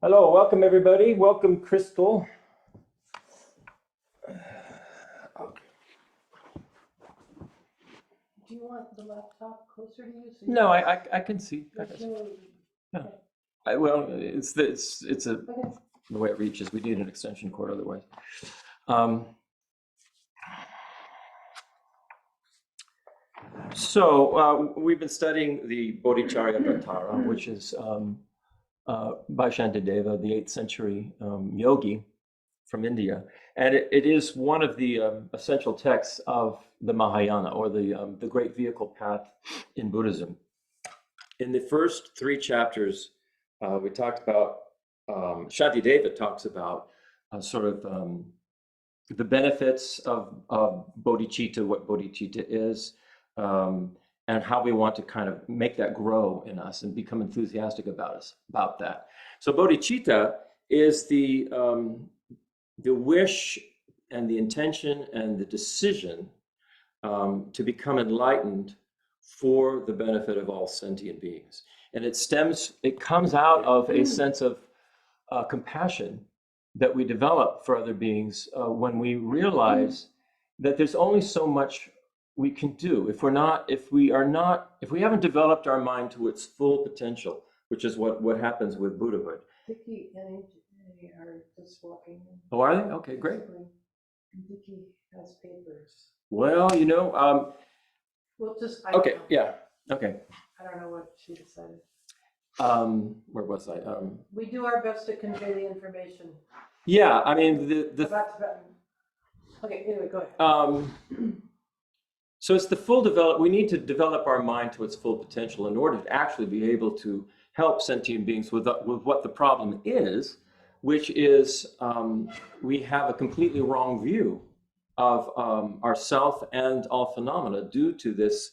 Hello, welcome everybody. Welcome, Crystal. Do you want the laptop closer to you? No, I can see. Yeah. Okay. Well, it's the Okay. way it reaches. We need an extension cord otherwise. We've been studying the Bodhisattva, which is by Shantideva, the 8th century yogi from India. And it is one of the essential texts of the Mahayana, or the great vehicle path in Buddhism. In the first 3 chapters, we talked about, Shantideva talks about the benefits of bodhicitta, what bodhicitta is, and how we want to kind of make that grow in us and become enthusiastic about that. So bodhicitta is the wish and the intention and the decision to become enlightened for the benefit of all sentient beings. And it comes out of a sense of compassion that we develop for other beings when we realize that there's only so much we can do if we haven't developed our mind to its full potential, which is what happens with Buddhahood. Vicky and AJ are just walking in. Oh, are they? Okay, great. Vicky has papers. Well, We'll just. Okay, yeah, okay. I don't know what she decided. Where was I? We do our best to convey the information. Yeah, I mean About Tibetan. Okay, anyway, go ahead. So it's the full develop. We need to develop our mind to its full potential in order to actually be able to help sentient beings with what the problem is, which is we have a completely wrong view of ourself and all phenomena due to this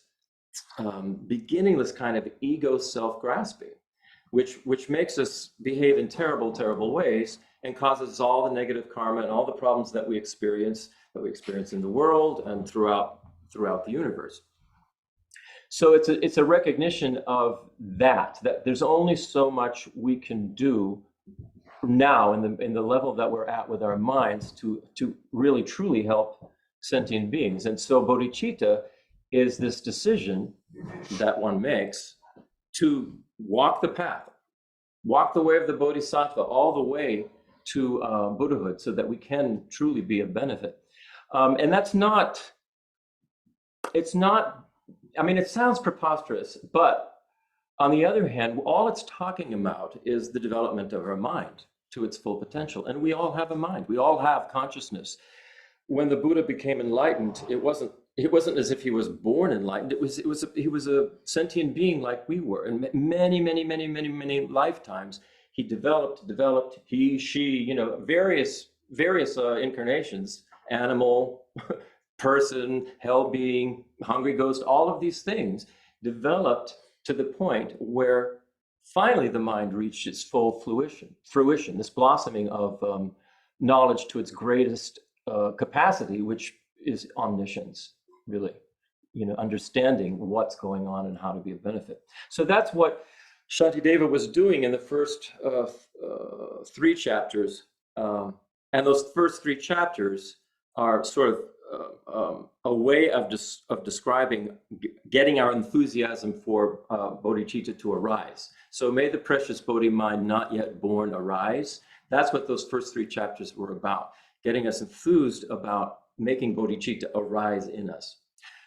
beginningless kind of ego self-grasping, which makes us behave in terrible, terrible ways and causes all the negative karma and all the problems that we experience in the world and throughout the universe. So it's a recognition of that there's only so much we can do now in the level that we're at with our minds to really truly help sentient beings. And so bodhicitta is this decision that one makes to walk the path, walk the way of the bodhisattva all the way to Buddhahood, so that we can truly be of benefit. And it sounds preposterous, but on the other hand, all it's talking about is the development of our mind to its full potential. And we all have a mind, we all have consciousness. When the Buddha became enlightened, it wasn't as if he was born enlightened. He was a sentient being like we were. And many lifetimes, he developed, he, she, various incarnations, animal, person, hell being, hungry ghost, all of these things developed to the point where finally the mind reached its full fruition, this blossoming of knowledge to its greatest capacity, which is omniscience, really, understanding what's going on and how to be of benefit. So that's what Shantideva was doing in the first 3 chapters. And those first 3 chapters are sort of a way of describing getting our enthusiasm for bodhicitta to arise. So may the precious Bodhi mind not yet born arise. That's what those first 3 chapters were about, getting us enthused about making bodhicitta arise in us.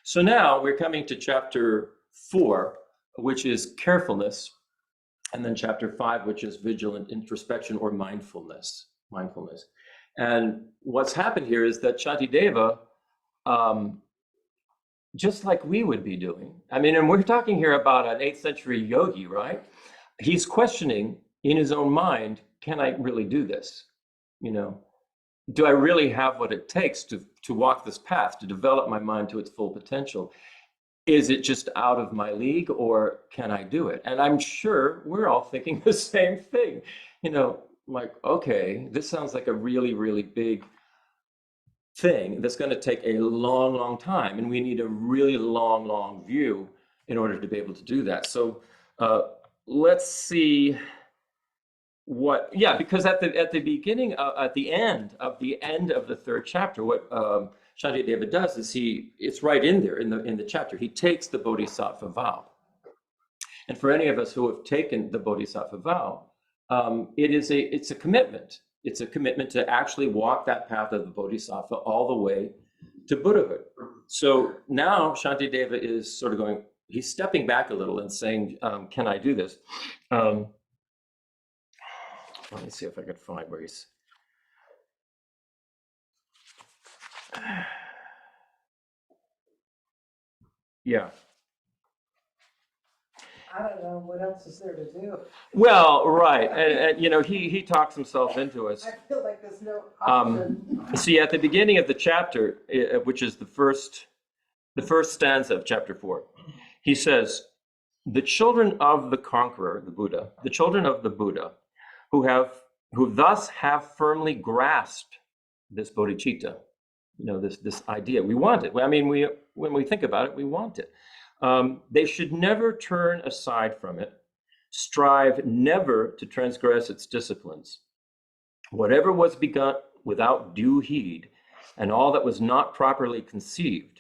So now we're coming to chapter 4, which is carefulness, and then chapter 5, which is vigilant, introspection, or mindfulness. And what's happened here is that Shantideva, just like we would be doing, and we're talking here about an 8th century yogi, right? He's questioning in his own mind, can I really do this? Do I really have what it takes to walk this path, to develop my mind to its full potential? Is it just out of my league, or can I do it? And I'm sure we're all thinking the same thing, like, okay, this sounds like a really, really big thing that's going to take a long time, and we need a really long view in order to be able to do that. So let's see yeah, because at the beginning, at the end of the third chapter, what Shantideva does is it's right in there in the chapter. He takes the Bodhisattva vow, and for any of us who have taken the Bodhisattva vow, it's a commitment. It's a commitment to actually walk that path of the Bodhisattva all the way to Buddhahood. So now Shantideva is sort of he's stepping back a little and saying, can I do this? Let me see if I can find where he's. Yeah. I don't know, what else is there to do? Well, right, and he talks himself into it. I feel like there's no option. See, at the beginning of the chapter, which is the first stanza of chapter 4, he says, "The children of the conqueror, the Buddha, the children of the Buddha, who thus have firmly grasped this bodhicitta, this idea. We want it. I mean, when we think about it, we want it. They should never turn aside from it, strive never to transgress its disciplines. Whatever was begun without due heed, and all that was not properly conceived,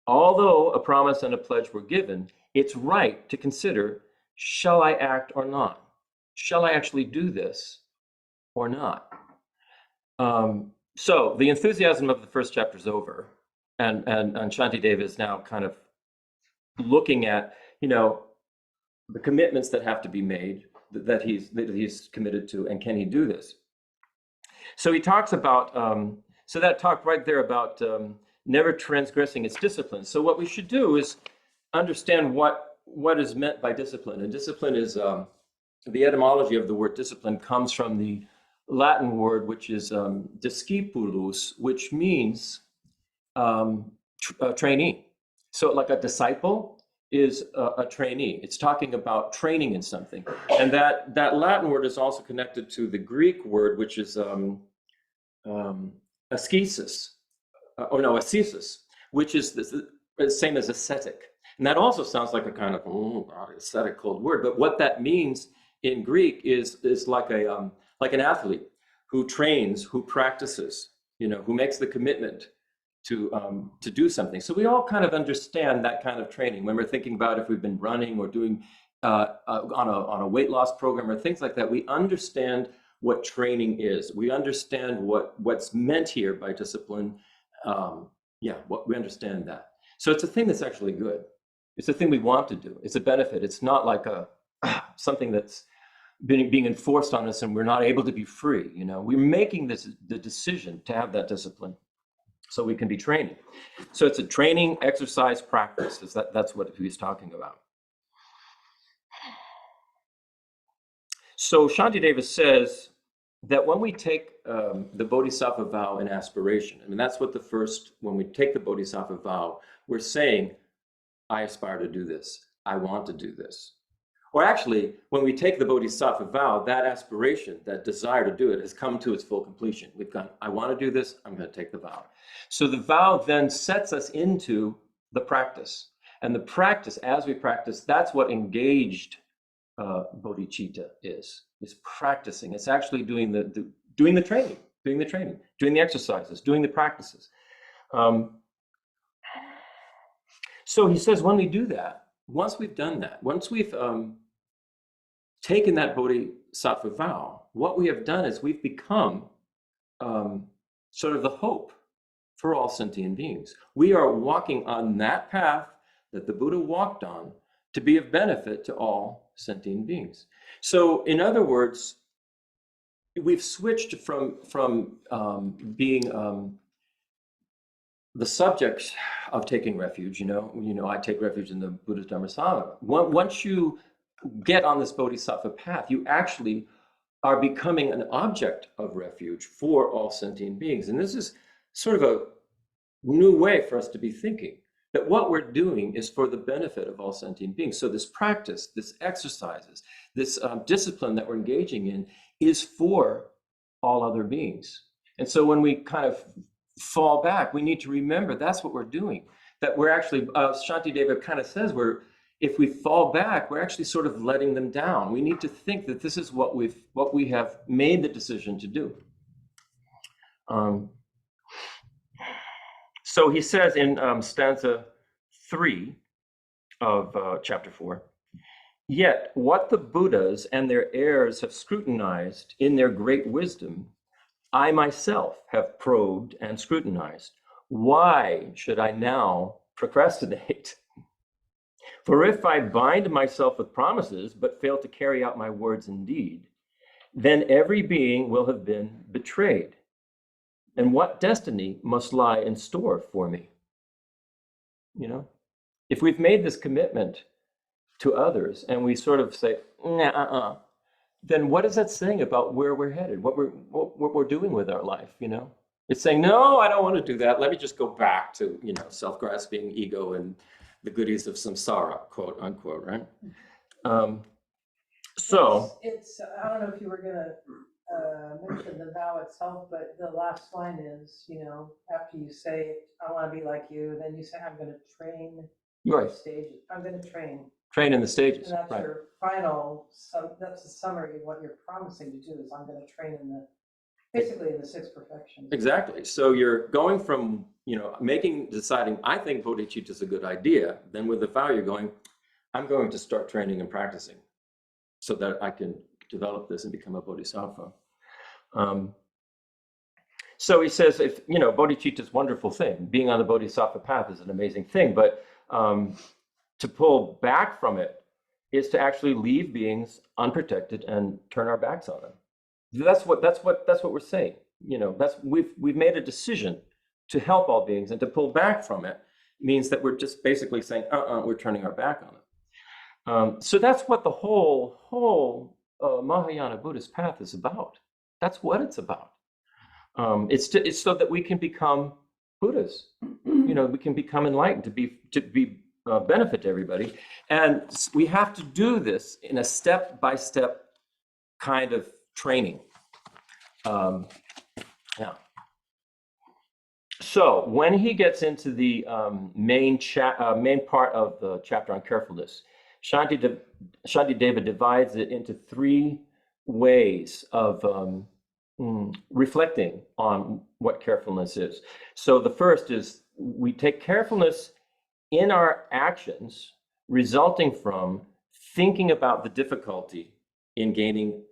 although a promise and a pledge were given, it's right to consider, shall I act or not? Shall I actually do this or not?" So the enthusiasm of the first chapter is over, and Shantideva is now kind of looking at the commitments that have to be made, that he's committed to, and can he do this? So he talks about that talk right there about never transgressing its discipline. So what we should do is understand what is meant by discipline. And discipline is the etymology of the word discipline comes from the Latin word, which is discipulus, which means trainee. So like a disciple is a trainee. It's talking about training in something. And that Latin word is also connected to the Greek word, which is ascesis, which is the same as ascetic. And that also sounds like a kind of ascetic cold word. But what that means in Greek is like an athlete who trains, who practices, who makes the commitment to do something. So we all kind of understand that kind of training when we're thinking about if we've been running or doing on a weight loss program or things like that. We understand what training is. We understand what's meant here by discipline. We understand that. So it's a thing that's actually good. It's a thing we want to do. It's a benefit. It's not like something that's being enforced on us and we're not able to be free. We're making the decision to have that discipline so we can be training. So it's a training, exercise, practice. That's what he's talking about. So Shantideva says that when we take the Bodhisattva vow in aspiration, that's what when we take the Bodhisattva vow, we're saying, I aspire to do this. I want to do this. Or actually, when we take the Bodhisattva vow, that aspiration, that desire to do it has come to its full completion. We've gone, I want to do this, I'm going to take the vow. So the vow then sets us into the practice. And the practice, as we practice, that's what engaged bodhicitta is practicing. It's actually doing the training, doing the exercises, doing the practices. So he says, when we do that, once we've done that, once we've taken that Bodhisattva vow, what we have done is we've become sort of the hope for all sentient beings. We are walking on that path that the Buddha walked on to be of benefit to all sentient beings. So in other words, we've switched from being the subject of taking refuge. I take refuge in the Buddha's Dharma Sangha. Once you get on this Bodhisattva path, you actually are becoming an object of refuge for all sentient beings. And this is sort of a new way for us to be thinking, that what we're doing is for the benefit of all sentient beings. So this practice, this exercises, this discipline that we're engaging in is for all other beings. And so when we kind of fall back, we need to remember that's what we're doing, that we're actually, Shantideva kind of says if we fall back, we're actually sort of letting them down. We need to think that this is what we have made the decision to do. So he says in stanza 3 of chapter 4, yet what the Buddhas and their heirs have scrutinized in their great wisdom, I myself have probed and scrutinized. Why should I now procrastinate? For if I bind myself with promises but fail to carry out my words and deed, then every being will have been betrayed. And what destiny must lie in store for me? You know, if we've made this commitment to others and we sort of say, nah, then what is that saying about where we're headed, what we're doing with our life, you know? It's saying, no, I don't want to do that. Let me just go back to, you know, self-grasping ego and the goodies of samsara, quote unquote, right? It's I don't know if you were gonna mention the vow itself, but the last line is, you know, after you say, I want to be like you, then you say, I'm going to train right. stages. I'm going to train. Train in the stages. And that's right. your final, so that's the summary of what you're promising to do is I'm going to train in the, basically in the 6 perfections. Exactly. So you're going from, you know, deciding, I think bodhicitta is a good idea. Then with the vow, you're going, I'm going to start training and practicing so that I can develop this and become a bodhisattva. So he says, if, you know, bodhicitta is a wonderful thing. Being on the bodhisattva path is an amazing thing, but to pull back from it is to actually leave beings unprotected and turn our backs on them. That's what we're saying. You know, we've made a decision to help all beings, and to pull back from it means that we're just basically saying, we're turning our back on it. So that's what the whole Mahayana Buddhist path is about. That's what it's about. It's so that we can become Buddhas. You know, we can become enlightened, to be benefit to everybody, and we have to do this in a step-by-step kind of training. Yeah. So when he gets into the main part of the chapter on carefulness, Shantideva divides it into 3 ways of reflecting on what carefulness is. So the first is we take carefulness in our actions resulting from thinking about the difficulty in gaining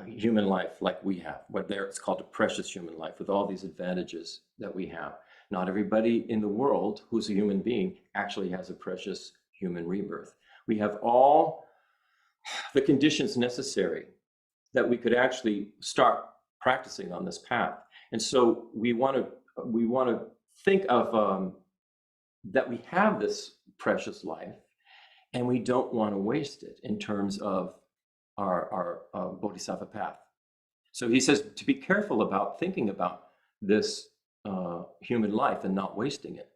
human life like we have. It's called a precious human life with all these advantages that we have. Not everybody in the world who's a human being actually has a precious human rebirth. We have all the conditions necessary that we could actually start practicing on this path. And so we want to think of that we have this precious life and we don't want to waste it in terms of our bodhisattva path. So he says to be careful about thinking about this human life and not wasting it.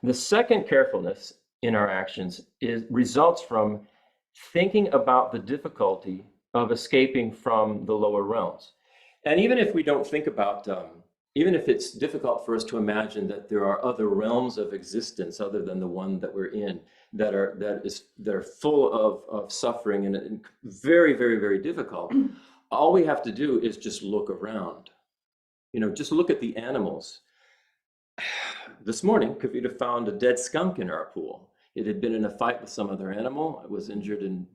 The second carefulness in our actions results from thinking about the difficulty of escaping from the lower realms. And even if we don't think about, even if it's difficult for us to imagine that there are other realms of existence other than the one that we're in, that are full of suffering and very, very, very difficult, all we have to do is just look around. You know, just look at the animals. This morning, Kavita found a dead skunk in our pool. It had been in a fight with some other animal. It was injured and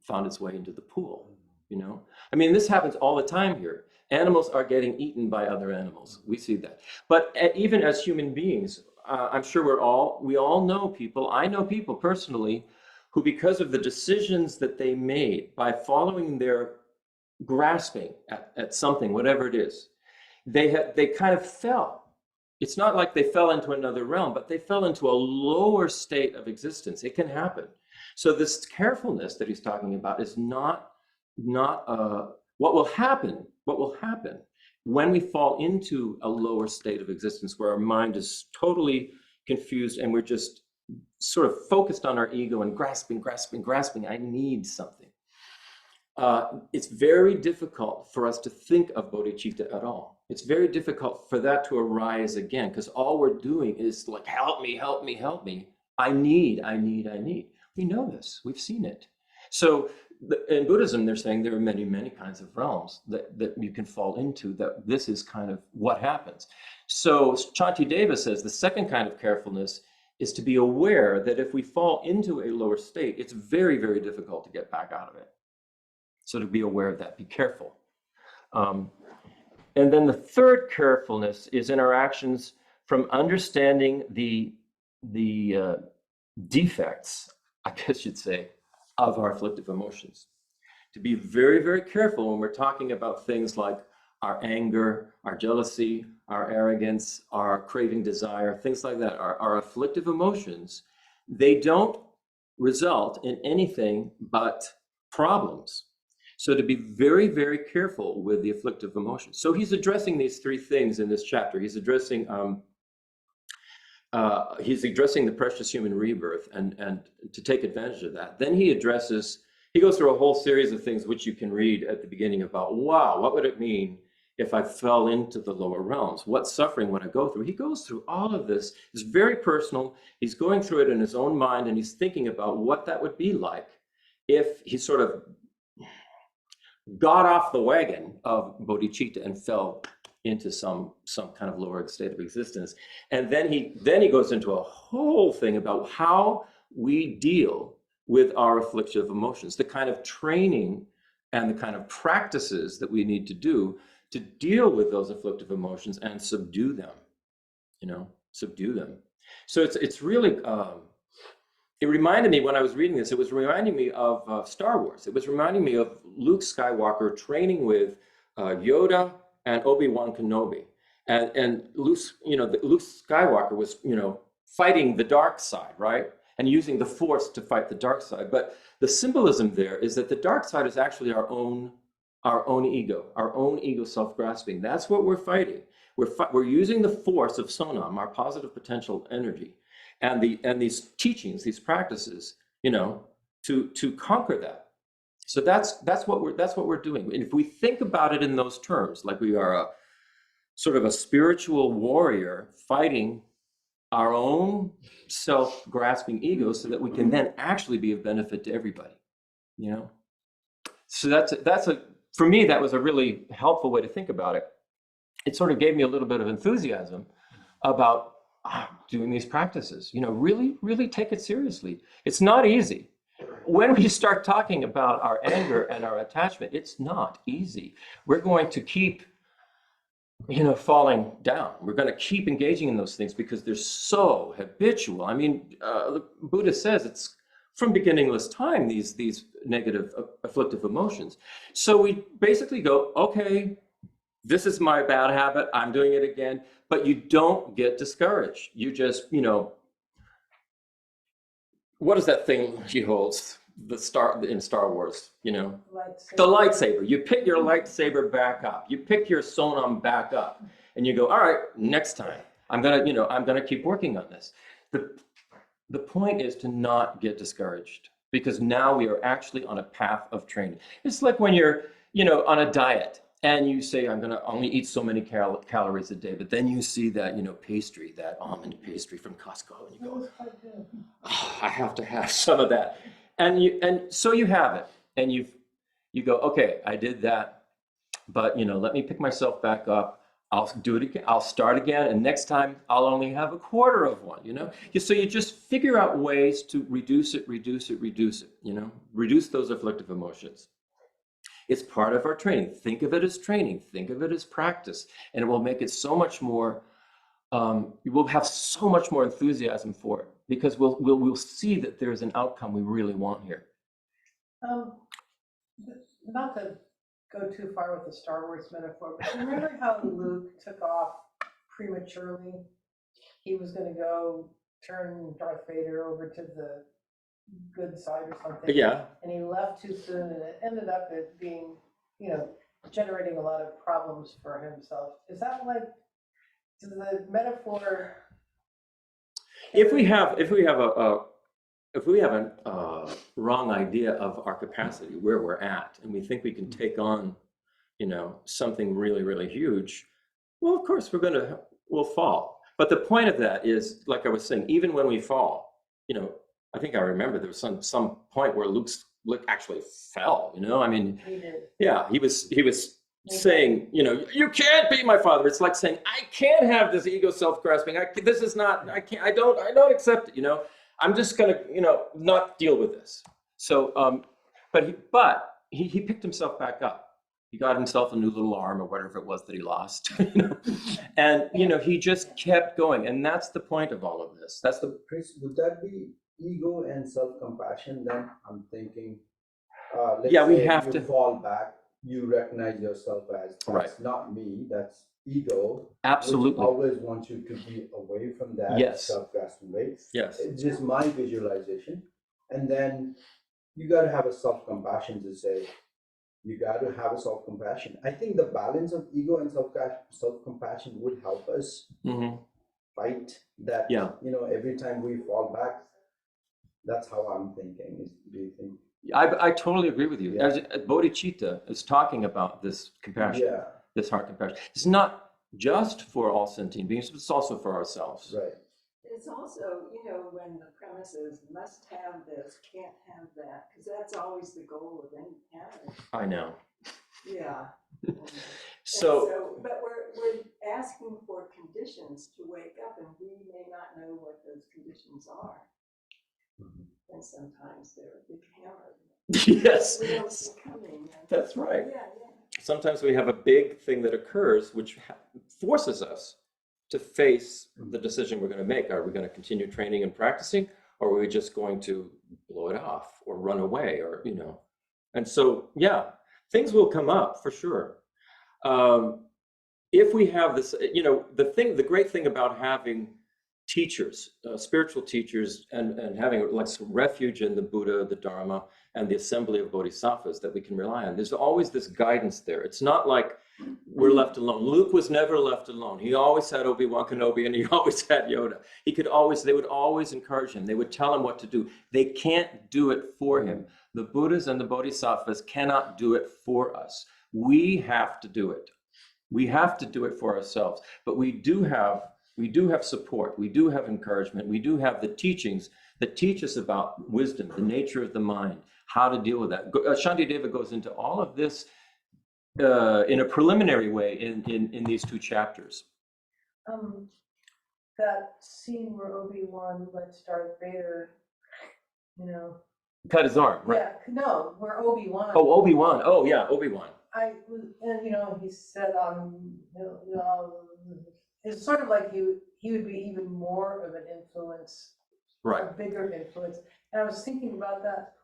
found its way into the pool. You know, I mean, this happens all the time here. Animals are getting eaten by other animals. We see that. But even as human beings, I'm sure we all know people. I know people personally who, because of the decisions that they made by following their grasping at something, whatever it is, they kind of fell. It's not like they fell into another realm, but they fell into a lower state of existence. It can happen. So this carefulness that he's talking about is not what will happen when we fall into a lower state of existence where our mind is totally confused and we're just sort of focused on our ego and grasping. I need something. It's very difficult for us to think of bodhicitta at all. It's very difficult for that to arise again, because all we're doing is like, help me. I need. We know this. We've seen it. So in Buddhism, they're saying there are many, many kinds of realms that you can fall into, that this is kind of what happens. So Shantideva says the second kind of carefulness is to be aware that if we fall into a lower state, it's very, very difficult to get back out of it. So to be aware of that, be careful. And then the third carefulness is in our actions from understanding the defects, I guess you'd say, of our afflictive emotions. To be very, very careful when we're talking about things like our anger, our jealousy, our arrogance, our craving desire, things like that, our afflictive emotions, they don't result in anything but problems. So to be very, very careful with the afflictive emotions. So he's addressing these three things in this chapter. He's addressing the precious human rebirth and to take advantage of that. Then he goes through a whole series of things which you can read at the beginning about, wow, what would it mean if I fell into the lower realms? What suffering would I go through? He goes through all of this. It's very personal. He's going through it in his own mind, and he's thinking about what that would be like if he sort of got off the wagon of bodhicitta and fell into some kind of lower state of existence. And then he goes into a whole thing about how we deal with our afflictive emotions, the kind of training and the kind of practices that we need to do to deal with those afflictive emotions and subdue them, subdue them. So it's really, it reminded me when I was reading this, it was reminding me of Star Wars. It was reminding me of Luke Skywalker training with Yoda and Obi-Wan Kenobi. And Luke Skywalker was, fighting the dark side, right? And using the Force to fight the dark side. But the symbolism there is that the dark side is actually our own ego self-grasping. That's what we're fighting. We're using the force of sonam, our positive potential energy, and these teachings, these practices, to conquer that. So that's what we're doing. And if we think about it in those terms, like we are a sort of a spiritual warrior fighting our own self-grasping ego so that we can then actually be of benefit to everybody, So for me, that was a really helpful way to think about it. It sort of gave me a little bit of enthusiasm about doing these practices, really, really take it seriously. It's not easy. When we start talking about our anger and our attachment, it's not easy. We're going to keep falling down. We're going to keep engaging in those things because they're so habitual. I mean, the Buddha says it's from beginningless time, these negative afflictive emotions. So we basically go, okay, this is my bad habit, I'm doing it again, but you don't get discouraged. You just, what is that thing he holds? In Star Wars, Lightsaber. The lightsaber. You pick your lightsaber back up. You pick your sonam back up, and you go, all right, next time I'm gonna keep working on this. The point is to not get discouraged, because now we are actually on a path of training. It's like when you're, on a diet and you say, I'm gonna only eat so many calories a day, but then you see that, pastry, that almond pastry from Costco, and you go, oh, I have to have some of that. And so you have it, and you go, okay, I did that, but let me pick myself back up. I'll do it again. I'll start again, and next time I'll only have a quarter of one. So you just figure out ways to reduce it. Reduce those afflictive emotions. It's part of our training. Think of it as training. Think of it as practice, and it will make it so much more. You will have so much more enthusiasm for it, because we'll see that there's an outcome we really want here. Not to go too far with the Star Wars metaphor, but remember how Luke took off prematurely? He was going to go turn Darth Vader over to the good side or something. Yeah. And he left too soon, and it ended up it being, generating a lot of problems for himself. Is that like the metaphor? If we have a wrong idea of our capacity, where we're at, and we think we can take on, something really, really huge, well, of course we'll fall. But the point of that is, like I was saying, even when we fall, I think I remember there was some point where Luke actually fell, I mean, He did. yeah, he was saying, you can't be my father. It's like saying, I can't have this ego self-grasping. This is not, I can't, I don't accept it, I'm just gonna, not deal with this. So, but he picked himself back up. He got himself a new little arm or whatever it was that he lost, and he just kept going. And that's the point of all of this. That's the. Chris, would that be ego and self-compassion then? I'm thinking, let's Yeah, we say have you to fall back, you recognize yourself as, that's Right. not me, that's ego. Absolutely. Which always wants you to be away from that Yes. self-grasping way. Yes. It's just my visualization. And then you got to have a self-compassion to say, you got to have a self-compassion. I think the balance of ego and self-compassion would help us fight that. Yeah. Every time we fall back, that's how I'm thinking. Do you think? I totally agree with you. Yeah. As Bodhicitta is talking about this compassion, Yeah, this heart compassion. It's not just for all sentient beings, but it's also for ourselves. right. It's also, when the premise is must have this, can't have that, because that's always the goal of any parent. I know. Yeah. So, but we're asking for conditions to wake up, and we may not know what those conditions are. And sometimes they're a big hammer. yes, We don't see coming. that's right. Yeah. Sometimes we have a big thing that occurs which forces us to face the decision we're going to make. Are we going to continue training and practicing, or are we just going to blow it off or run away, or and so things will come up for sure. If we have this, the great thing about having teachers, spiritual teachers, and having like some refuge in the Buddha, the Dharma, and the assembly of bodhisattvas that we can rely on. There's always this guidance there. It's not like we're left alone. Luke was never left alone. He always had Obi-Wan Kenobi, and he always had Yoda. They would always encourage him. They would tell him what to do. They can't do it for him. The Buddhas and the bodhisattvas cannot do it for us. We have to do it. We have to do it for ourselves. But we do have support. We do have encouragement. We do have the teachings that teach us about wisdom, the nature of the mind, how to deal with that. Shantideva goes into all of this in a preliminary way in these two chapters. That scene where Obi-Wan lets Darth Vader, Cut his arm, right? Yeah, no, where Obi-Wan. Oh, Obi-Wan. Oh, yeah, Obi-Wan. He said, it's sort of like he would be even more of an influence, Right. a bigger influence. And I was thinking about that,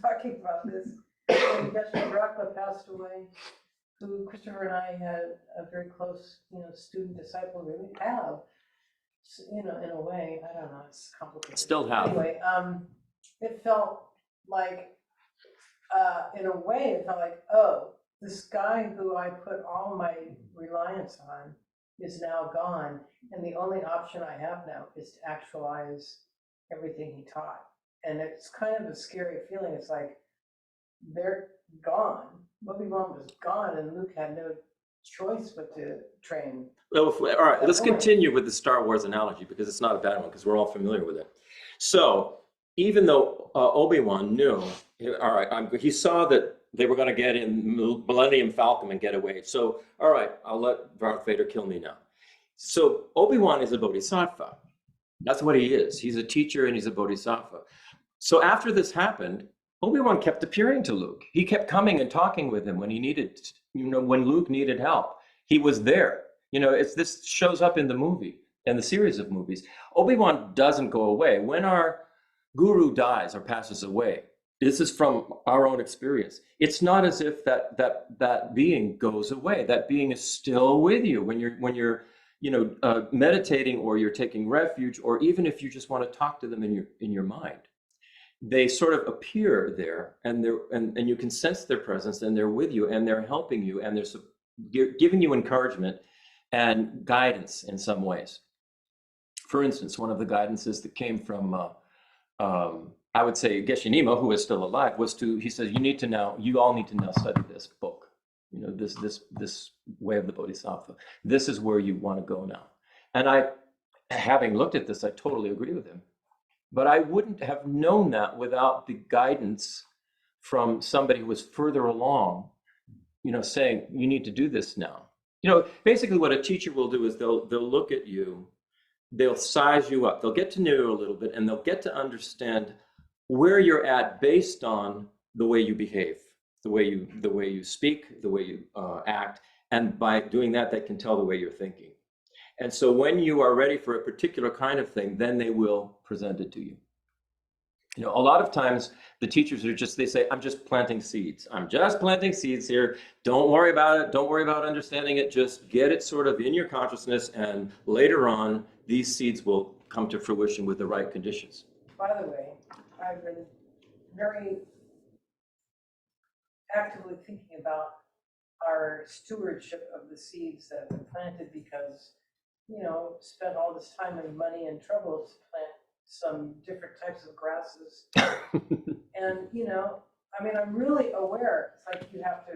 talking about this, when Geshe Rakpa passed away, who Christopher and I had a very close, student disciple, really have, in a way, I don't know, it's complicated. Still have. Anyway, it felt like, in a way, it felt like, oh, this guy who I put all my reliance on is now gone, and the only option I have now is to actualize everything he taught. And it's kind of a scary feeling. It's like they're gone. Obi-Wan was gone, and Luke had no choice but to train. Well, all right, let's continue with the Star Wars analogy, because it's not a bad one, because we're all familiar with it. So even though Obi-Wan knew, all right, he saw that they were going to get in Millennium Falcon and get away. So, all right, I'll let Darth Vader kill me now. So Obi-Wan is a bodhisattva. That's what he is. He's a teacher and he's a bodhisattva. So after this happened, Obi-Wan kept appearing to Luke. He kept coming and talking with him when he needed, when Luke needed help. He was there. This shows up in the movie, in the series of movies. Obi-Wan doesn't go away. When our guru dies or passes away, this is from our own experience. It's not as if that being goes away. That being is still with you when you're meditating, or you're taking refuge, or even if you just want to talk to them in your mind. They sort of appear there, and you can sense their presence, and they're with you, and they're helping you, and they're giving you encouragement and guidance in some ways. For instance, one of the guidances that came from I would say Geshe Nima, who is still alive, he says, you all need to now study this book, this way of the Bodhisattva. This is where you want to go now. And having looked at this, I totally agree with him. But I wouldn't have known that without the guidance from somebody who was further along, saying, you need to do this now. Basically what a teacher will do is they'll look at you, they'll size you up, they'll get to know you a little bit, and they'll get to understand where you're at based on the way you behave, the way you speak, the way you act. And by doing that, they can tell the way you're thinking. And so when you are ready for a particular kind of thing, then they will present it to you. A lot of times the teachers they say, I'm just planting seeds. I'm just planting seeds here. Don't worry about it. Don't worry about understanding it. Just get it sort of in your consciousness. And later on, these seeds will come to fruition with the right conditions. By the way, I've been very actively thinking about our stewardship of the seeds that have been planted because, spent all this time and money and trouble to plant some different types of grasses. And, I'm really aware. It's like you have to,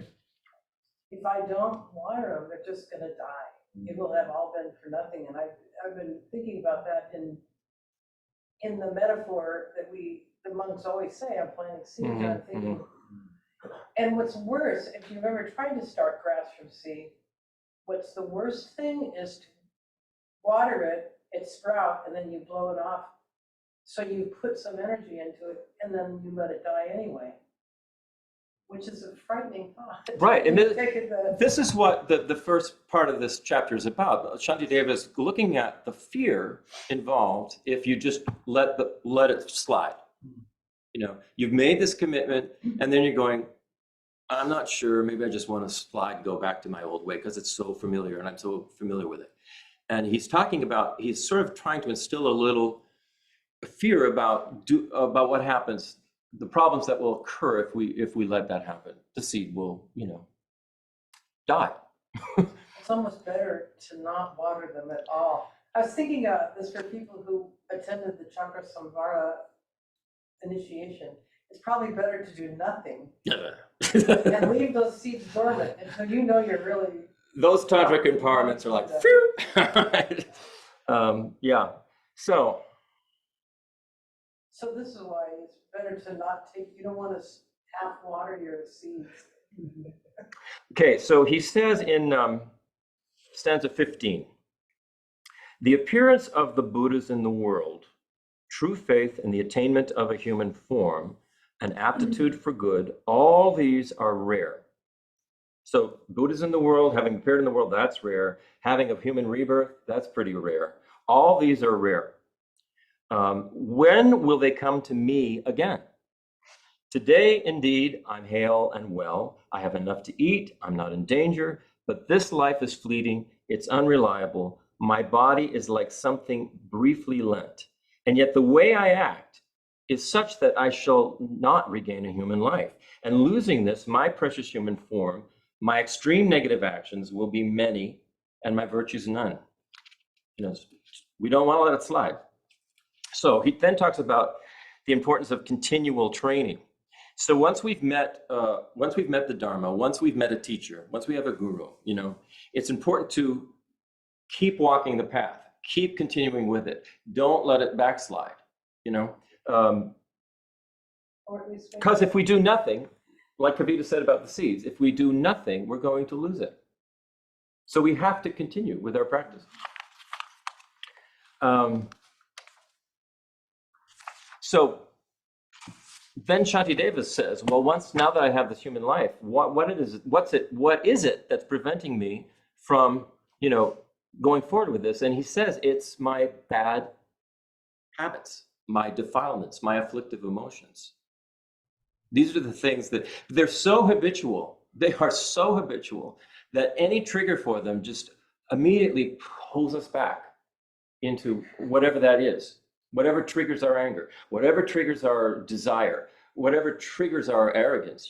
if I don't water them, they're just going to die. It will have all been for nothing. And I've been thinking about that in the metaphor that the monks always say, I'm planting seeds. Mm-hmm, I'm thinking, and what's worse, if you've ever tried to start grass from seed, what's the worst thing is to water it sprout, and then you blow it off. So you put some energy into it, and then you let it die anyway, which is a frightening thought. Right, and this is what the first part of this chapter is about. Shantideva is looking at the fear involved if you just let it slide. You've made this commitment, and then you're going, I'm not sure, maybe I just want to slide and go back to my old way because it's so familiar and I'm so familiar with it. And he's sort of trying to instill a little fear about what happens, the problems that will occur if we let that happen. The seed will, die. It's almost better to not water them at all. I was thinking this for people who attended the Chakra Samvara initiation. It's probably better to do nothing and leave those seeds dormant until you're really. Those tantric empowerments are like, phew. Yeah. So this is why it's better to not take. You don't want to half water your seeds. Okay, so he says in stanza 15, the appearance of the Buddhas in the world, true faith in the attainment of a human form, an aptitude for good, all these are rare. So Buddhas in the world, having appeared in the world, that's rare. Having a human rebirth, that's pretty rare. All these are rare. When will they come to me again? Today, indeed, I'm hale and well. I have enough to eat. I'm not in danger. But this life is fleeting. It's unreliable. My body is like something briefly lent. And yet the way I act is such that I shall not regain a human life. And losing this, my precious human form, my extreme negative actions will be many, and my virtues none. We don't want to let it slide. So he then talks about the importance of continual training. So once we've met the Dharma, once we've met a teacher, once we have a guru, it's important to keep walking the path, keep continuing with it. Don't let it backslide, because if we do nothing, like Kavita said about the seeds, if we do nothing, we're going to lose it. So we have to continue with our practice. So then Shantideva says, well, now that I have this human life, what is it that's preventing me from, going forward with this? And he says, it's my bad habits, my defilements, my afflictive emotions. These are the things that they're so habitual. They are so habitual that any trigger for them just immediately pulls us back into whatever that is, whatever triggers our anger, whatever triggers our desire, whatever triggers our arrogance,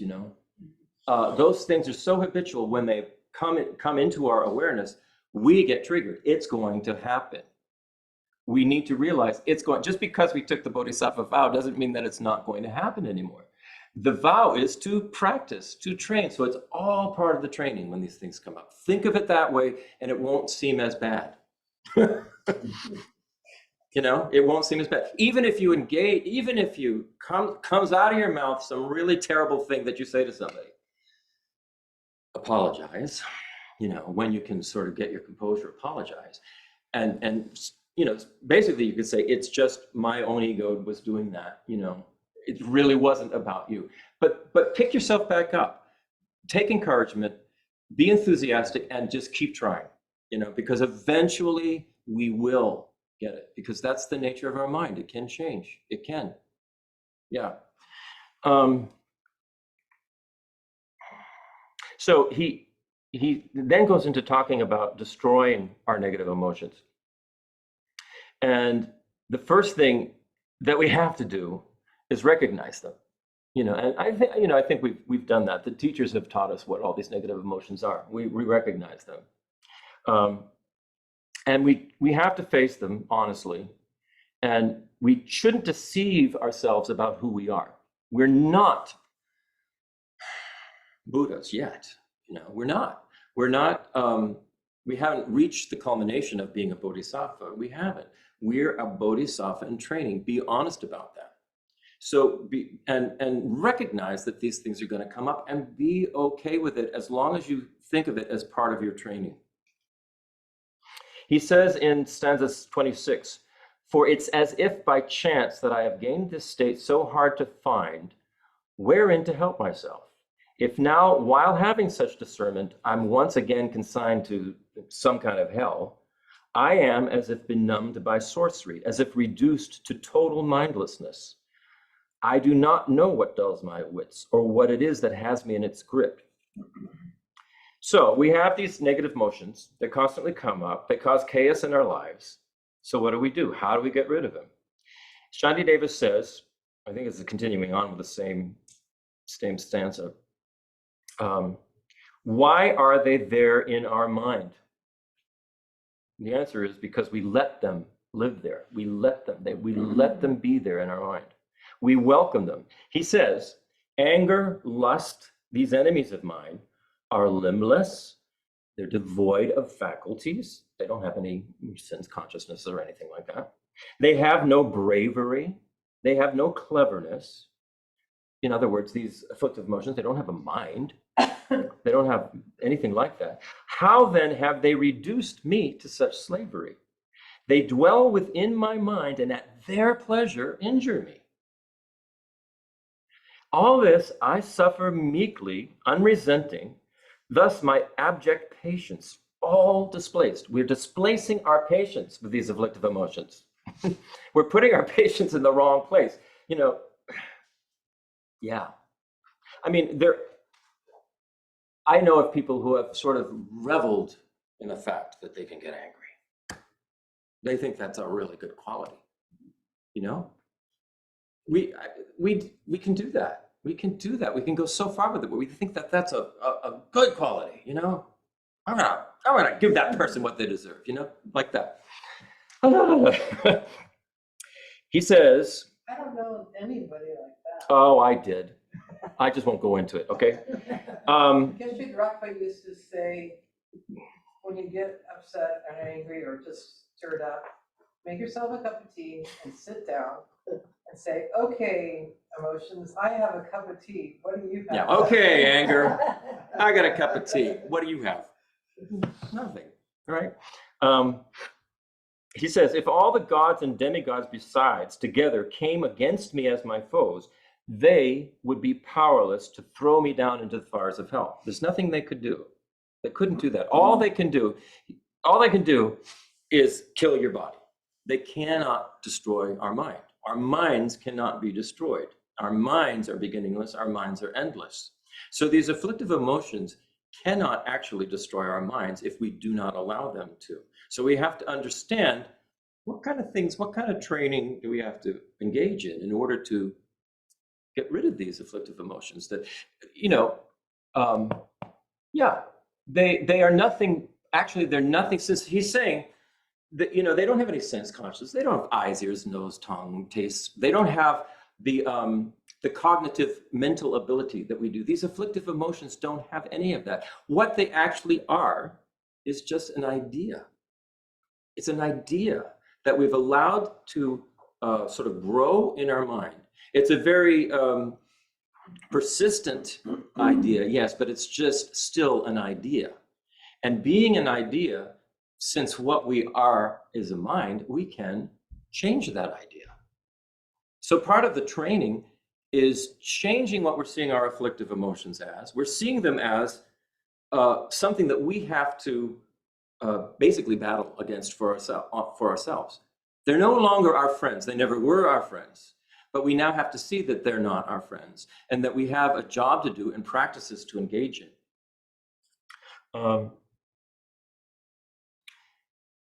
those things are so habitual. When they come into our awareness, we get triggered. It's going to happen. We need to realize just because we took the Bodhisattva vow doesn't mean that it's not going to happen anymore. The vow is to practice, to train. So it's all part of the training when these things come up. Think of it that way, and it won't seem as bad. You know, it won't seem as bad. Even if you engage, even if you comes out of your mouth some really terrible thing that you say to somebody, apologize. You know, when you can sort of get your composure, apologize. And you know, basically you could say, it's just my own ego was doing that. You know, it really wasn't about you. But pick yourself back up, take encouragement, be enthusiastic, and just keep trying. You know, because eventually we will get it, because that's the nature of our mind. It can change. It can. Yeah. So he then goes into talking about destroying our negative emotions. And the first thing that we have to do is recognize them. You know, and I think we've done that. The teachers have taught us what all these negative emotions are. We recognize them. And we have to face them honestly. And we shouldn't deceive ourselves about who we are. We're not Buddhas yet. You know, we're not. We haven't reached the culmination of being a Bodhisattva. We haven't. We're a Bodhisattva in training. Be honest about that. So and recognize that these things are going to come up, and be okay with it as long as you think of it as part of your training. He says in stanza 26, "For it's as if by chance that I have gained this state so hard to find, wherein to help myself. If now, while having such discernment, I'm once again consigned to some kind of hell, I am as if benumbed by sorcery, as if reduced to total mindlessness. I do not know what dulls my wits, or what it is that has me in its grip." So we have these negative emotions that constantly come up, that cause chaos in our lives. So what do? How do we get rid of them? Shantideva says, I think it's continuing on with the same stanza. Why are they there in our mind? The answer is because we let them live there. We let them be there in our mind. We welcome them. He says, anger, lust, these enemies of mine are limbless. They're devoid of faculties. They don't have any sense consciousness or anything like that. They have no bravery. They have no cleverness. In other words, these afflictive emotions, they don't have a mind. They don't have anything like that. How then have they reduced me to such slavery? They dwell within my mind and at their pleasure injure me. All this I suffer meekly, unresenting, thus my abject patience all displaced. We're displacing our patience with these afflictive emotions. We're putting our patience in the wrong place. You know, yeah. I mean, I know of people who have sort of reveled in the fact that they can get angry. They think that's a really good quality. You know, we can do that. We can do that. We can go so far with it, but we think that that's a good quality. You know, I'm gonna give that person what they deserve. You know, like that. He says, I don't know anybody like that. "Oh, I did. I just won't go into it." Okay. Geshe Drakpa used to say, when you get upset and angry or just stirred up, make yourself a cup of tea and sit down and say, "Okay, emotions, I have a cup of tea. What do you have?" Yeah. Okay, anger. I got a cup of tea. What do you have? Nothing. Right. He says, if all the gods and demigods besides together came against me as my foes, they would be powerless to throw me down into the fires of hell. There's nothing they could do. They couldn't do that. All they can do is kill your body. They cannot destroy our mind. Our minds cannot be destroyed. Our minds are beginningless. Our minds are endless. So these afflictive emotions cannot actually destroy our minds if we do not allow them to. So we have to understand what kind of training do we have to engage in order to get rid of these afflictive emotions that, you know, they are nothing, actually they're nothing, since he's saying that, you know, they don't have any sense consciousness. They don't have eyes, ears, nose, tongue, taste. They don't have the cognitive mental ability that we do. These afflictive emotions don't have any of that. What they actually are is just an idea. It's an idea that we've allowed to sort of grow in our mind. It's a very persistent idea, yes, but it's just still an idea. And being an idea, since what we are is a mind, we can change that idea. So part of the training is changing what we're seeing our afflictive emotions as. We're seeing them as something that we have to basically battle against for ourselves. They're no longer our friends. They never were our friends. But we now have to see that they're not our friends and that we have a job to do and practices to engage in.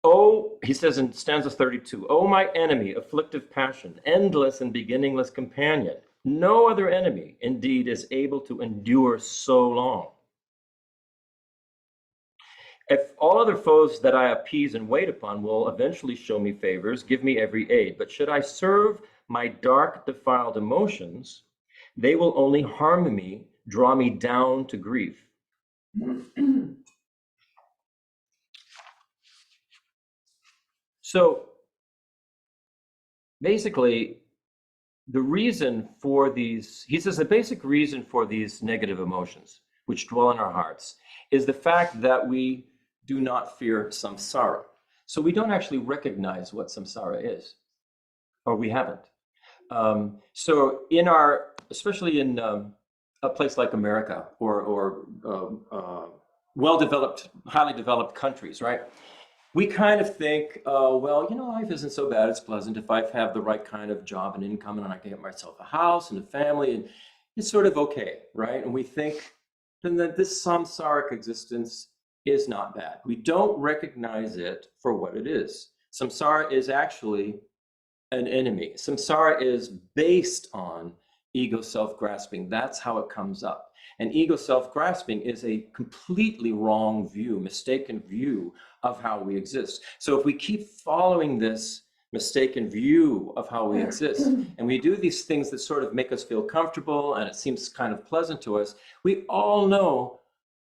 Oh, he says in stanza 32, "Oh, my enemy, afflictive passion, endless and beginningless companion. No other enemy, indeed, is able to endure so long. If all other foes that I appease and wait upon will eventually show me favors, give me every aid. But should I serve my dark, defiled emotions, they will only harm me, draw me down to grief." So basically, the reason for these, he says the basic reason for these negative emotions, which dwell in our hearts, is the fact that we do not fear samsara. So we don't actually recognize what samsara is, or we haven't. So in our, especially in a place like America or well-developed, highly developed countries, right? We kind of think, well, you know, life isn't so bad, it's pleasant if I have the right kind of job and income and I can get myself a house and a family and it's sort of okay, right? And we think that this samsaric existence is not bad. We don't recognize it for what it is. Samsara is actually an enemy. Samsara is based on ego self-grasping. That's how it comes up. And ego self-grasping is a completely wrong view, mistaken view of how we exist. So if we keep following this mistaken view of how we exist, and we do these things that sort of make us feel comfortable and it seems kind of pleasant to us, we all know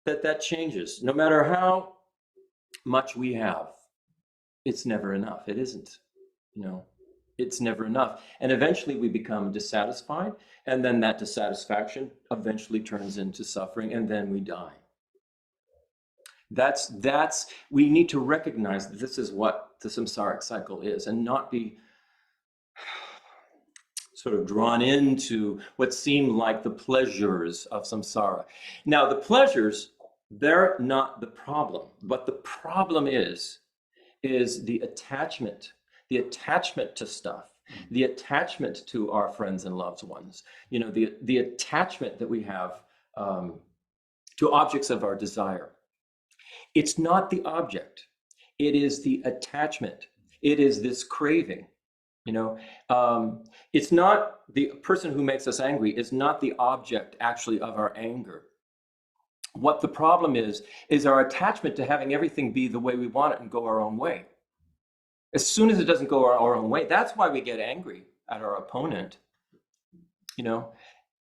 that that changes. No matter how much we have, it's never enough. It isn't, you know. It's never enough. And eventually we become dissatisfied, and then that dissatisfaction eventually turns into suffering, and then we die. We need to recognize that this is what the samsaric cycle is, and not be sort of drawn into what seem like the pleasures of samsara. Now, the pleasures, they're not the problem. What the problem is the attachment to stuff, the attachment to our friends and loved ones, you know, the attachment that we have to objects of our desire. It's not the object, it is the attachment. It is this craving, you know. It's not the person who makes us angry is not the object actually of our anger. What the problem is our attachment to having everything be the way we want it and go our own way. As soon as it doesn't go our own way, that's why we get angry at our opponent. You know,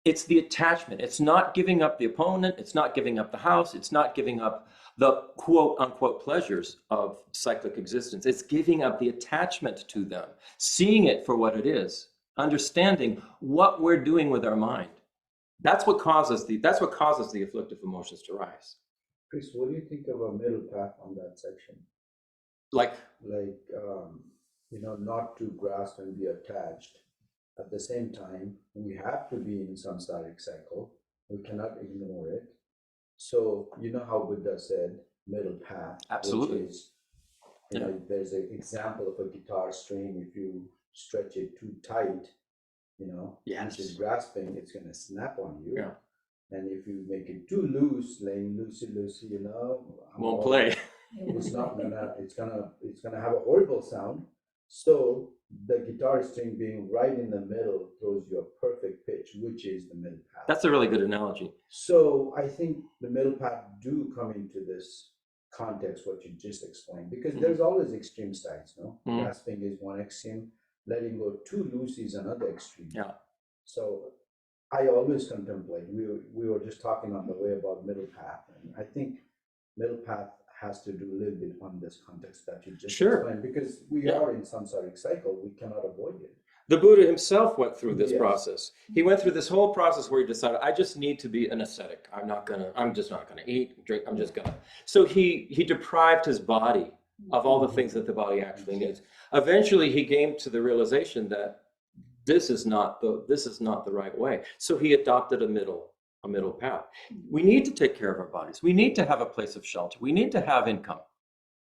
it's the attachment. It's not giving up the opponent. It's not giving up the house. It's not giving up the quote unquote pleasures of cyclic existence. It's giving up the attachment to them, seeing it for what it is, understanding what we're doing with our mind. That's what causes the afflictive emotions to rise. Chris, what do you think of a middle path on that section? Like, you know, not to grasp and be attached. At the same time, we have to be in samsaric cycle. We cannot ignore it. So, you know how Buddha said, middle path. Absolutely. Which is, you know, there's an example of a guitar string. If you stretch it too tight, you know, yes, which is grasping, it's going to snap on you. Yeah. And if you make it too loose, laying loosey, you know, won't play. It's not gonna. It's gonna have a horrible sound. So the guitar string being right in the middle throws you a perfect pitch, which is the middle path. That's a really good analogy. So I think the middle path do come into this context, what you just explained, because there's always extreme sides, no? Grasping is one extreme, letting go too loose is another extreme. Yeah. So I always contemplate. We were just talking on the way about middle path, and I think middle path has to do a little bit on this context that you just Sure. explained, because we Yeah. are in samsaric cycle. We cannot avoid it. The Buddha himself went through this Yes. process. He went through this whole process where he decided, I just need to be an ascetic. I'm just not gonna eat, drink, I'm just gonna. So he deprived his body of all the things that the body actually needs. Eventually he came to the realization that this is not the right way. So he adopted a middle path. We need to take care of our bodies. We need to have a place of shelter. We need to have income.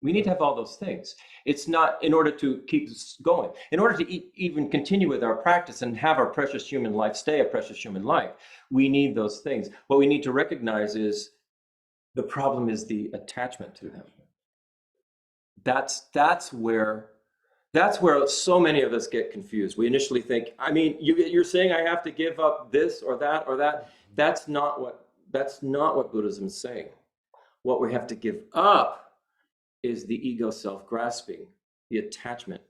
We need to have all those things. It's not in order to keep us going. In order to even continue with our practice and have our precious human life stay a precious human life, we need those things. What we need to recognize is the problem is the attachment to them. That's where so many of us get confused. We initially think, I mean, you're saying I have to give up this or that or that. That's not what Buddhism is saying. What we have to give up is the ego self-grasping, the attachment.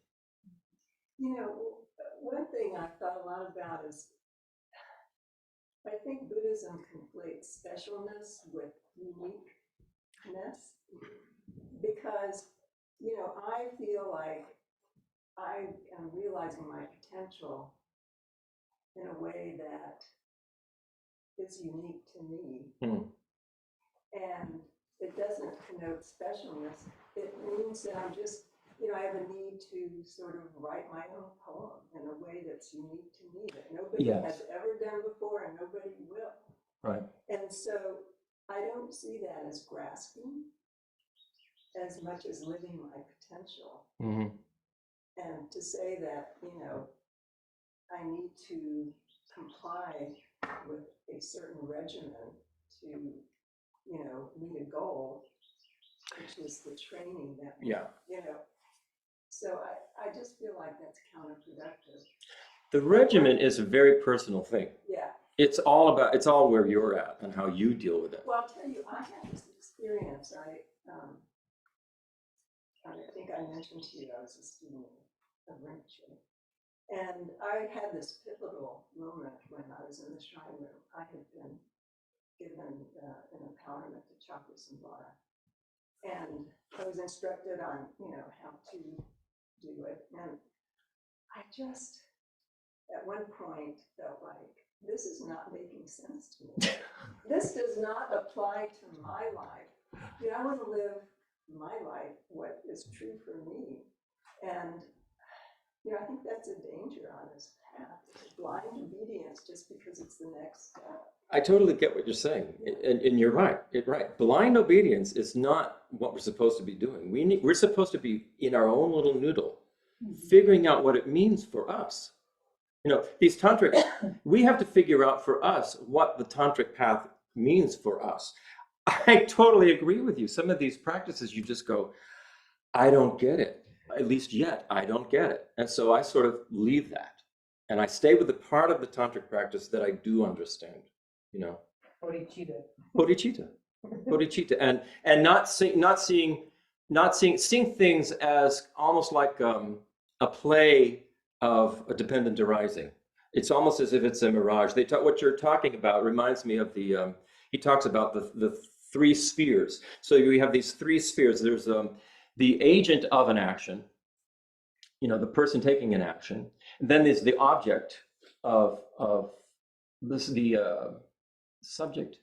You know, one thing I've thought a lot about is, I think Buddhism conflates specialness with uniqueness, because, you know, I feel like I am realizing my potential in a way that is unique to me. And it doesn't connote specialness. It means that I'm just, you know, I have a need to sort of write my own poem in a way that's unique to me, that nobody Yes. has ever done before and nobody will. Right. And so I don't see that as grasping as much as living my potential. Mm-hmm. And to say that, you know, I need to comply with a certain regimen to, you know, meet a goal, which is the training that, Yeah. you know. So I just feel like that's counterproductive. The regimen is a very personal thing. Yeah. It's all where you're at and how you deal with it. Well, I'll tell you, I had this experience. I think I mentioned to you I was a student of Rinpoche. And I had this pivotal moment when I was in the shrine room. I had been given an empowerment to chakra samvara. And I was instructed on, you know, how to do it. And I just, at one point, felt like, this is not making sense to me. This does not apply to my life. You know, I want to live my life, what is true for me. And, you know, I think that's a danger on this path, blind obedience just because it's the next step. I totally get what you're saying, and you're right. Right. Blind obedience is not what we're supposed to be doing. We're supposed to be in our own little noodle, figuring out what it means for us. You know, these tantrics, we have to figure out for us what the tantric path means for us. I totally agree with you. Some of these practices, you just go, I don't get it. At least yet, I don't get it. And so I sort of leave that. And I stay with the part of the tantric practice that I do understand, you know. Bodhicitta. And seeing things as almost like a play of a dependent arising. It's almost as if it's a mirage. What you're talking about reminds me of he talks about the three spheres. So we have these three spheres. There's the agent of an action, you know, the person taking an action. And then there's the object of this, the subject.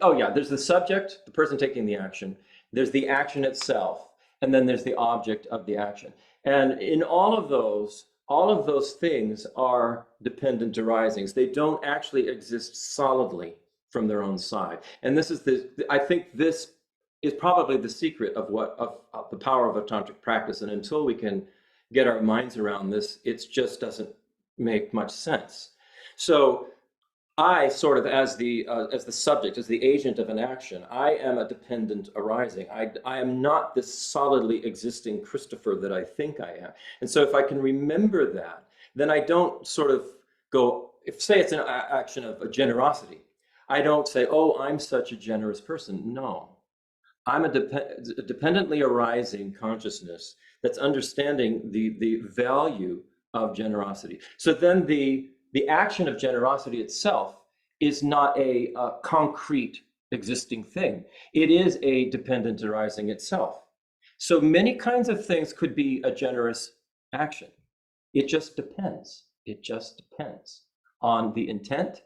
There's the subject, the person taking the action. There's the action itself, and then there's the object of the action. And in all of those things are dependent arisings. They don't actually exist solidly from their own side. And this is I think this is probably the secret of the power of a tantric practice. And until we can get our minds around this, it just doesn't make much sense. So I sort of, as the subject, as the agent of an action, I am a dependent arising. I am not this solidly existing Christopher that I think I am. And so if I can remember that, then I don't sort of go, say it's an action of a generosity. I don't say, oh, I'm such a generous person. No, I'm a dependently arising consciousness that's understanding the value of generosity. So then the action of generosity itself is not a concrete existing thing. It is a dependent arising itself. So many kinds of things could be a generous action. It just depends. It just depends on the intent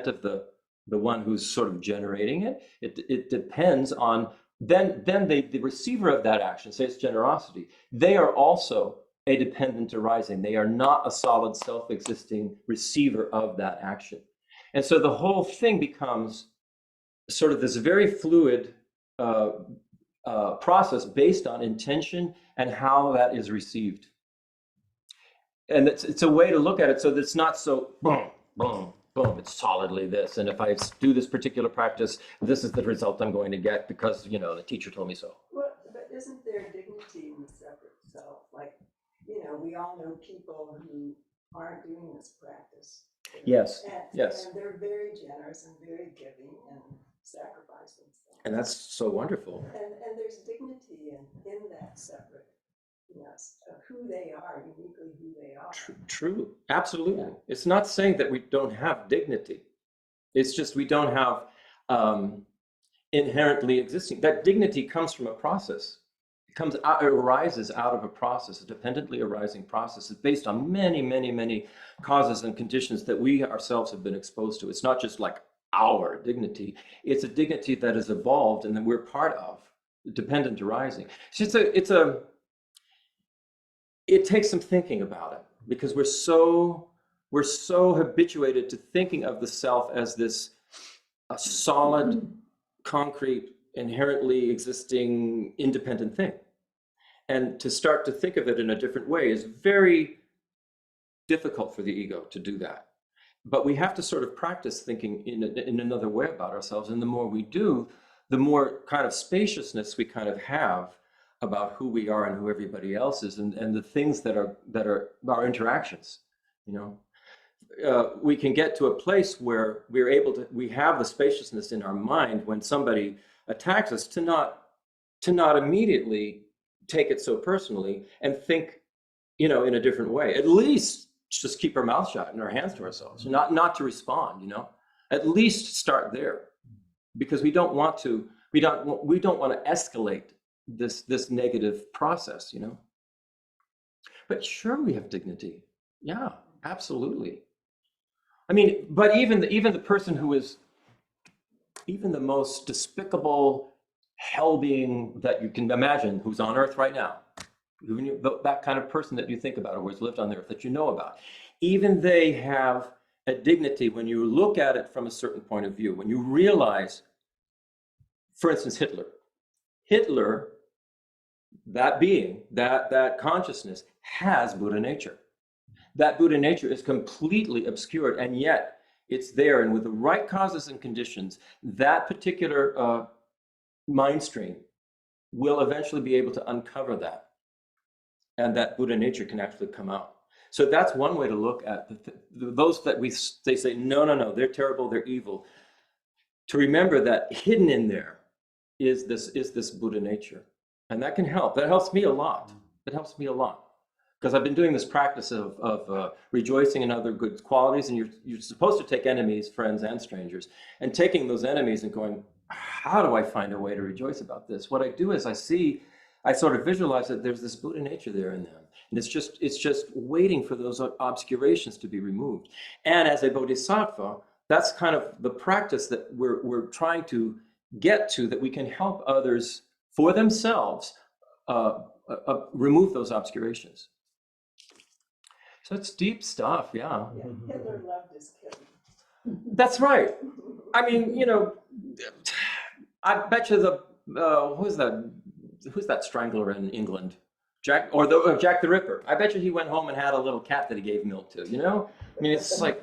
of the one who's sort of generating it. It depends on then the receiver of that action, say it's generosity, they are also a dependent arising. They are not a solid self-existing receiver of that action. And so the whole thing becomes sort of this very fluid process based on intention and how that is received. And it's a way to look at it so that it's not so boom, boom, boom, it's solidly this. And if I do this particular practice, this is the result I'm going to get because, you know, the teacher told me so. Well, but isn't there dignity in the separate self? Like, you know, we all know people who aren't doing this practice. Yes, And, yes. and they're very generous and very giving and sacrifice themselves. And that's so wonderful. And there's dignity in that separateness of who they are, uniquely who they are. True, absolutely. It's not saying that we don't have dignity. It's just we don't have inherently existing. That dignity comes from a process. It arises out of a process, a dependently arising process. It's based on many, many, many causes and conditions that we ourselves have been exposed to. It's not just like our dignity. It's a dignity that has evolved and that we're part of, dependent arising. So it takes some thinking about it because we're so habituated to thinking of the self as this a solid, concrete, inherently existing, independent thing. And to start to think of it in a different way is very difficult for the ego to do that. But we have to sort of practice thinking in another way about ourselves. And the more we do, the more kind of spaciousness we kind of have about who we are and who everybody else is, and the things that are our interactions. You know, we can get to a place where we have the spaciousness in our mind when somebody attacks us to not immediately take it so personally and think, you know, in a different way. At least just keep our mouth shut and our hands to ourselves, not to respond. You know, at least start there, because we don't want to escalate this negative process, you know. But sure, we have dignity. Yeah, absolutely. I mean, but even the person who is even the most despicable hell being that you can imagine, who's on earth right now, even that kind of person that you think about or who's lived on the earth that you know about, even they have a dignity when you look at it from a certain point of view. When you realize, for instance, Hitler, that being, that consciousness has Buddha nature. That Buddha nature is completely obscured, and yet it's there. And with the right causes and conditions, that particular mind stream will eventually be able to uncover that. And that Buddha nature can actually come out. So that's one way to look at those that they say, no, they're terrible, they're evil. To remember that hidden in there is this Buddha nature. And that can help. That helps me a lot. It helps me a lot. Because I've been doing this practice of rejoicing in other good qualities, and you're supposed to take enemies, friends, and strangers, and taking those enemies and going, how do I find a way to rejoice about this? What I do is I sort of visualize that there's this Buddha nature there in them, and it's just waiting for those obscurations to be removed. And as a Bodhisattva, that's kind of the practice that we're trying to get to, that we can help others for themselves remove those obscurations. So it's deep stuff, yeah. Hitler loved his kids. That's right. I mean, you know, I bet you who's that strangler in England? Jack the Ripper. I bet you he went home and had a little cat that he gave milk to, you know? I mean, it's like,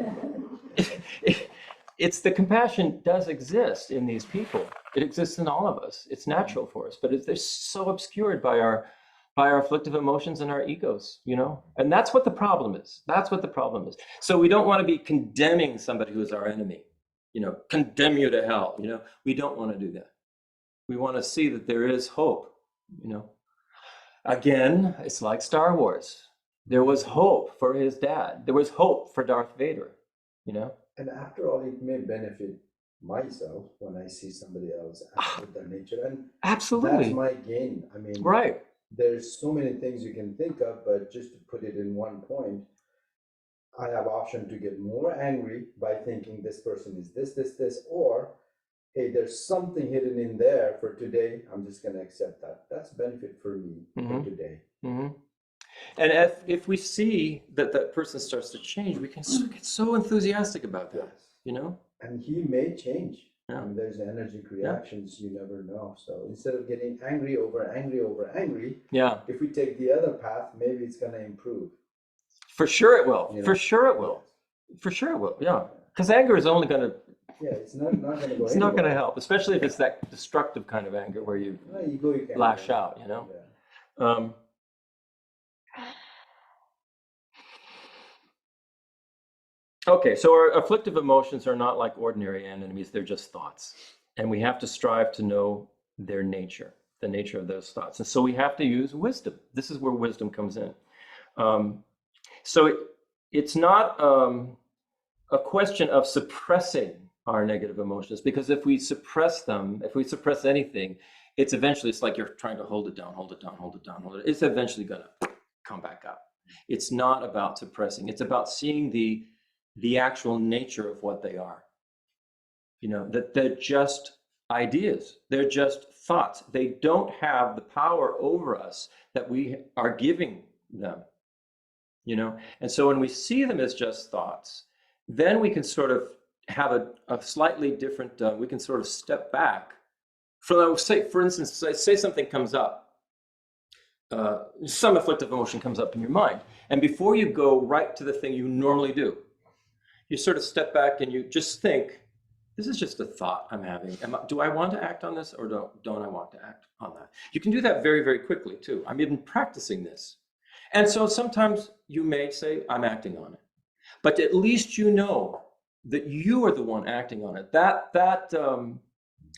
it's the compassion does exist in these people. It exists in all of us. It's natural for us, but they're so obscured by our afflictive emotions and our egos, you know? And that's what the problem is. That's what the problem is. So we don't want to be condemning somebody who is our enemy, you know, condemn you to hell, you know? We don't want to do that. We want to see that there is hope, you know? Again, it's like Star Wars. There was hope for his dad. There was hope for Darth Vader, you know? And after all, it may benefit myself when I see somebody else act with their nature, and that's Absolutely. my gain. I mean, Right. there's so many things you can think of, but just to put it in one point, I have option to get more angry by thinking this person is this, or hey, there's something hidden in there for today. I'm just going to accept that. That's benefit for me for today. Mm-hmm. And if we see that that person starts to change, we can get so enthusiastic about that, Yes. you know? And he may change. Yeah. I mean, there's energetic reactions, you never know. So instead of getting angry over angry, Yeah, if we take the other path, maybe it's going to improve. for sure it will. You know? For sure it will. For sure it will. Yeah. Because anger is only going to, Yeah, it's not going to go it's not going to anywhere. help, especially if it's that destructive kind of anger where you No, ego, you can't lash do. out, you know? Yeah. Okay, so our afflictive emotions are not like ordinary enemies, they're just thoughts. And we have to strive to know their nature, the nature of those thoughts. And so we have to use wisdom. This is where wisdom comes in. So it's not a question of suppressing our negative emotions, because if we suppress them, if we suppress anything, it's eventually, it's like you're trying to hold it down, hold it down, hold it down, hold it. It's eventually going to come back up. It's not about suppressing. It's about seeing the actual nature of what they are. You know, that they're just ideas. They're just thoughts. They don't have the power over us that we are giving them. You know, and so when we see them as just thoughts, then we can sort of have a slightly different, we can sort of step back. Say, for instance, say something comes up, some afflictive emotion comes up in your mind. And before you go right to the thing you normally do, you sort of step back and you just think, this is just a thought I'm having. Do I want to act on this, or don't I want to act on that? You can do that very, very quickly too. I'm even practicing this. And so sometimes you may say, I'm acting on it. But at least you know that you are the one acting on it. That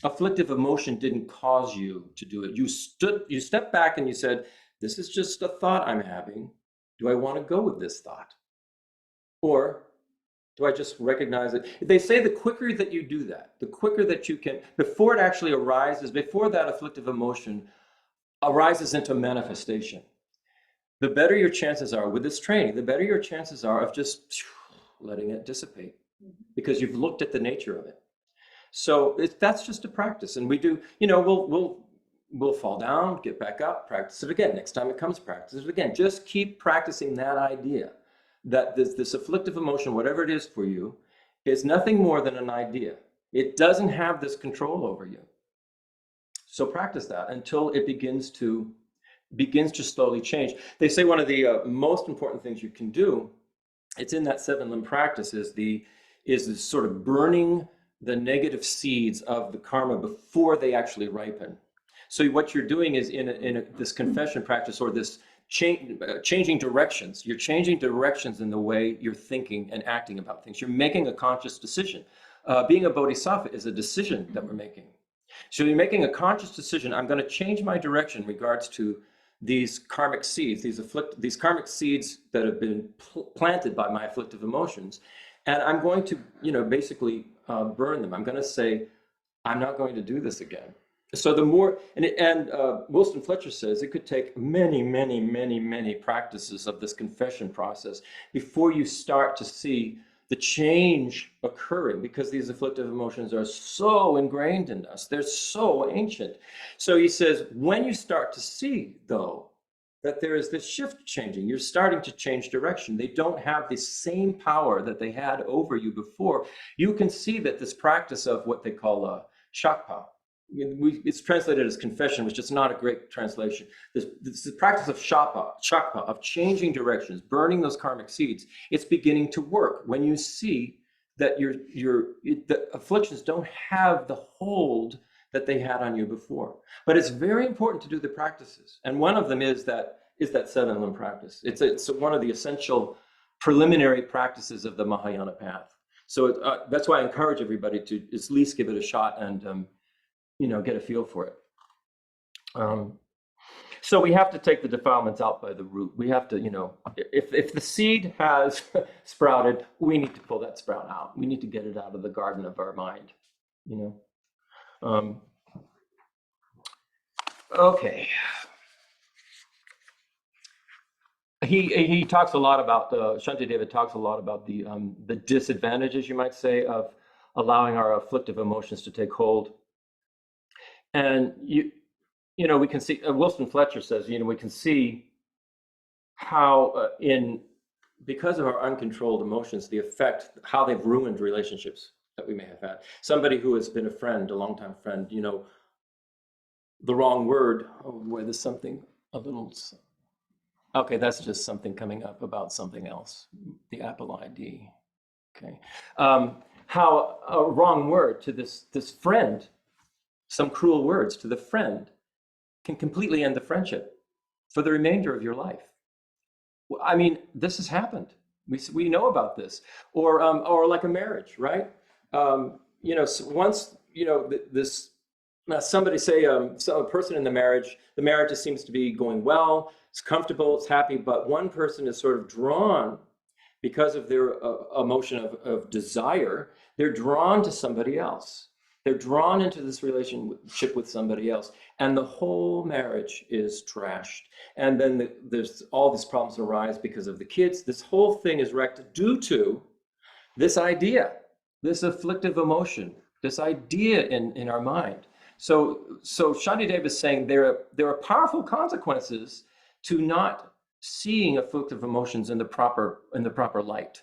afflictive emotion didn't cause you to do it. You stepped back and you said, this is just a thought I'm having. Do I want to go with this thought? Or do I just recognize it? They say the quicker that you do that, the quicker that you can, before it actually arises, before that afflictive emotion arises into manifestation, the better your chances are with this training, the better your chances are of just letting it dissipate, because you've looked at the nature of it. So that's just a practice. And we do, you know, we'll fall down, get back up, practice it again. Next time it comes, practice it again. Just keep practicing that idea that this afflictive emotion, whatever it is for you, is nothing more than an idea. It doesn't have this control over you. So practice that until it begins to slowly change. They say one of the most important things you can do, it's in that 7-limb practice, is this sort of burning the negative seeds of the karma before they actually ripen. So what you're doing is in this confession practice, or this changing directions. You're changing directions in the way you're thinking and acting about things. You're making a conscious decision. Being a bodhisattva is a decision that we're making. So you're making a conscious decision. I'm going to change my direction in regards to these karmic seeds, these karmic seeds that have been planted by my afflictive emotions, and I'm going to, you know, basically burn them. I'm going to say, I'm not going to do this again. So the more, and Wulstan Fletcher says it could take many practices of this confession process before you start to see the change occurring, because these afflictive emotions are so ingrained in us. They're so ancient. So he says, when you start to see, though, that there is this shift changing, you're starting to change direction. They don't have the same power that they had over you before. You can see that this practice of what they call shakpa, it's translated as confession, which is not a great translation. This practice of shakpa, of changing directions, burning those karmic seeds, it's beginning to work when you see that the afflictions don't have the hold that they had on you before. But it's very important to do the practices. And one of them is that 7-limb practice. It's one of the essential preliminary practices of the Mahayana path. So that's why I encourage everybody to at least give it a shot and you know, get a feel for it. So we have to take the defilements out by the root. We have to, you know, if the seed has sprouted, we need to pull that sprout out. We need to get it out of the garden of our mind. you know. Okay. He talks a lot about Shantideva talks a lot about the disadvantages, you might say, of allowing our afflictive emotions to take hold. And you know, we can see Wulstan Fletcher says, you know, we can see how because of our uncontrolled emotions, the effect, how they've ruined relationships that we may have had. Somebody who has been a friend, a longtime friend, you know, the wrong word. Oh boy, there's something a little. Okay, that's just something coming up about something else. The Apple ID. Okay, how a wrong word to this friend, some cruel words to the friend, can completely end the friendship for the remainder of your life. I mean, this has happened. We know about this, or like a marriage, right? You know, once you know this. Somebody say so a person in the marriage just seems to be going well, it's comfortable, it's happy, but one person is sort of drawn because of their emotion of desire. They're drawn to somebody else. They're drawn into this relationship with somebody else, and the whole marriage is trashed. And then there's all these problems arise because of the kids. This whole thing is wrecked due to this idea, this afflictive emotion, this idea in our mind. So Shantideva is saying there are powerful consequences to not seeing afflictive emotions in the proper light.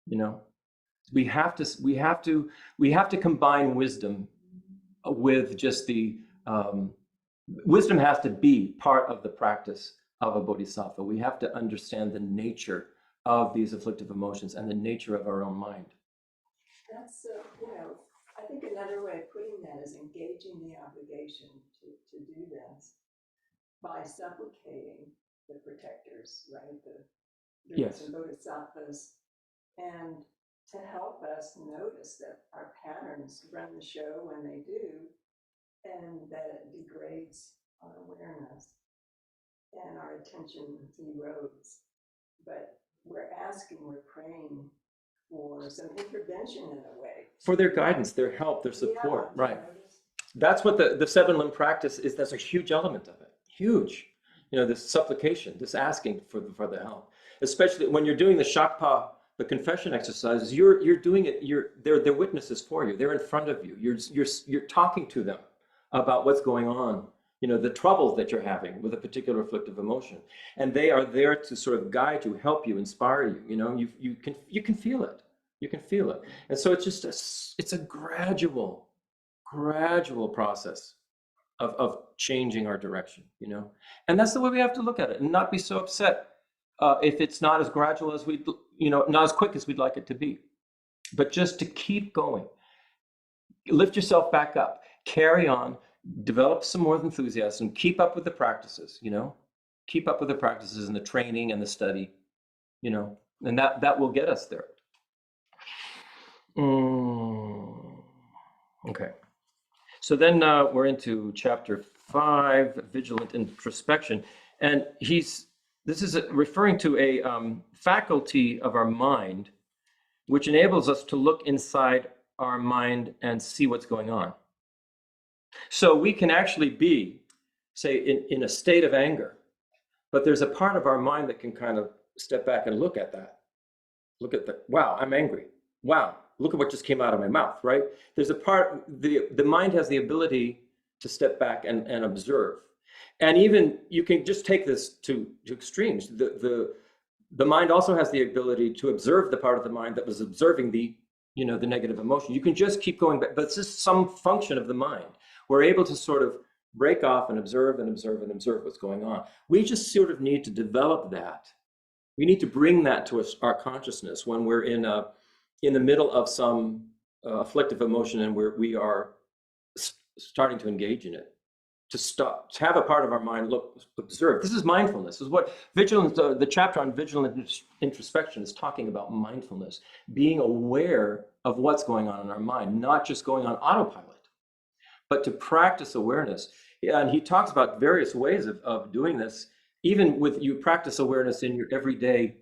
You know, we have to combine wisdom with just the wisdom has to be part of the practice of a bodhisattva. We have to understand the nature of these afflictive emotions and the nature of our own mind. That's, you know, I think another way of putting that is engaging the obligation to do this by supplicating the protectors, right? The Buddhas and Bodhisattvas, and to help us notice that our patterns run the show when they do, and that it degrades our awareness and our attention erodes. But we're praying for some intervention in a way. For their guidance, their help, their support, Yeah, right. That's what the seven limb practice is. That's a huge element of it. Huge. You know, this supplication, this asking for the help. Especially when you're doing the shakpa, the confession exercises, you're doing it, they're witnesses for you. They're in front of you. You're talking to them about what's going on, you know, the troubles that you're having with a particular afflictive emotion. And they are there to sort of guide you, help you, inspire you. You know, you can feel it. You can feel it. And so it's just it's a gradual process of changing our direction, you know. And that's the way we have to look at it, and not be so upset if it's not as gradual as we'd, you know, not as quick as we'd like it to be. But just to keep going, lift yourself back up, carry on, develop some more enthusiasm, keep up with the practices, you know, keep up with the practices and the training and the study, you know, and that will get us there. Okay. So then we're into chapter 5, Vigilant Introspection, and this is referring to a faculty of our mind, which enables us to look inside our mind and see what's going on. So we can actually be, say, in a state of anger, but there's a part of our mind that can kind of step back and look at that. Look at wow, I'm angry. Wow, look at what just came out of my mouth, right? There's a part, the mind has the ability to step back and observe. And even, you can just take this to extremes. The mind also has the ability to observe the part of the mind that was observing the negative emotion. You can just keep going back, but it's just some function of the mind. We're able to sort of break off and observe and observe and observe what's going on. We just sort of need to develop that. We need to bring that to our consciousness when we're in the middle of some afflictive emotion and we are starting to engage in it. To have a part of our mind observe. This is mindfulness. This is what Vigilant, the chapter on Vigilant Introspection is talking about mindfulness, being aware of what's going on in our mind, not just going on autopilot, but to practice awareness. And he talks about various ways of doing this, even with you practice awareness in your everyday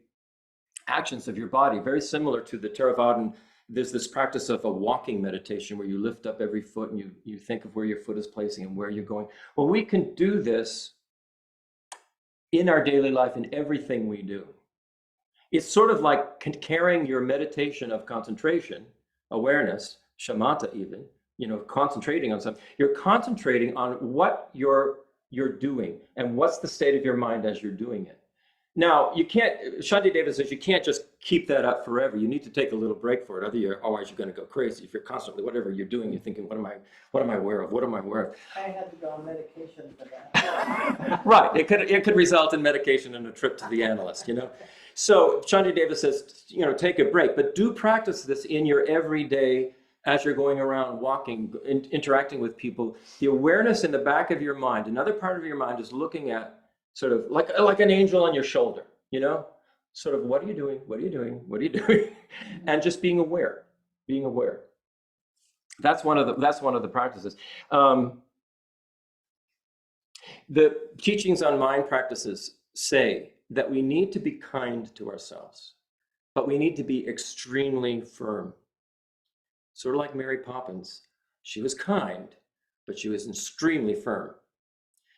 actions of your body, very similar to the Theravadan there's this practice of a walking meditation where you lift up every foot and you think of where your foot is placing and where you're going. Well, we can do this in our daily life in everything we do. It's sort of like carrying your meditation of concentration, awareness, shamatha even, concentrating on something. You're concentrating on what you're doing and what's the state of your mind as you're doing it. Now, you can't, Shantideva says you can't just keep that up forever. You need to take a little break for it. Otherwise you're going to go crazy. If you're constantly, whatever you're doing, you're thinking, what am I aware of? What am I aware of? I had to go on medication for that. Right. It could result in medication and a trip to the analyst, So Shantideva says, take a break, but do practice this in your everyday, as you're going around, walking, interacting with people. The awareness in the back of your mind, another part of your mind is looking at sort of like an angel on your shoulder, sort of, what are you doing? What are you doing? What are you doing? And just being aware. That's one of the practices. The teachings on mind practices say that we need to be kind to ourselves, but we need to be extremely firm. Sort of like Mary Poppins. She was kind, but she was extremely firm.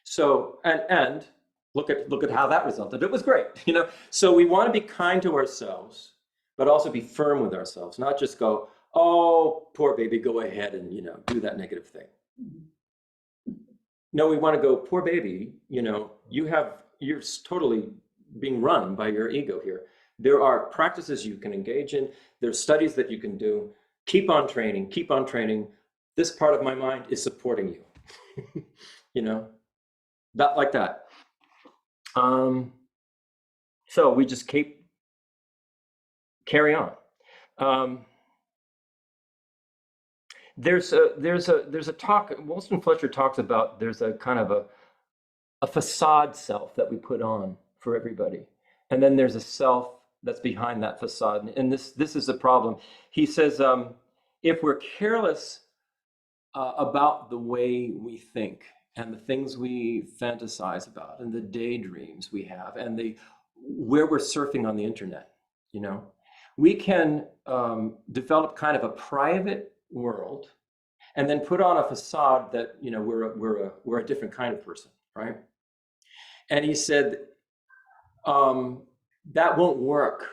So, and look at how that resulted. It was great, So we want to be kind to ourselves, but also be firm with ourselves, not just go, oh, poor baby, go ahead and, do that negative thing. No, we want to go, poor baby, you're totally being run by your ego here. There are practices you can engage in. There's studies that you can do. Keep on training. This part of my mind is supporting you. Not like that. So we just carry on. There's a talk, Wulstan Fletcher talks about, there's a kind of a facade self that we put on for everybody. And then there's a self that's behind that facade. And this is a problem. He says, if we're careless about the way we think and the things we fantasize about and the daydreams we have and where we're surfing on the internet, we can develop kind of a private world and then put on a facade that, we're a different kind of person, right? And he said, that won't work.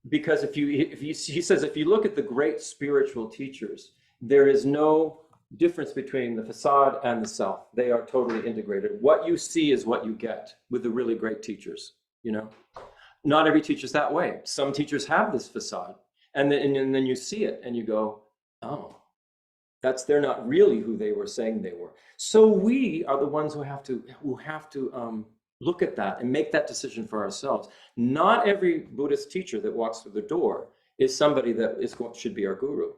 Because he says, if you look at the great spiritual teachers, there is no difference between the facade and the self. They are totally integrated. What you see is what you get with the really great teachers, Not every teacher's that way. Some teachers have this facade, and then you see it and you go, oh, they're not really who they were saying they were. So we are the ones who have to look at that and make that decision for ourselves. Not every Buddhist teacher that walks through the door is somebody that should be our guru,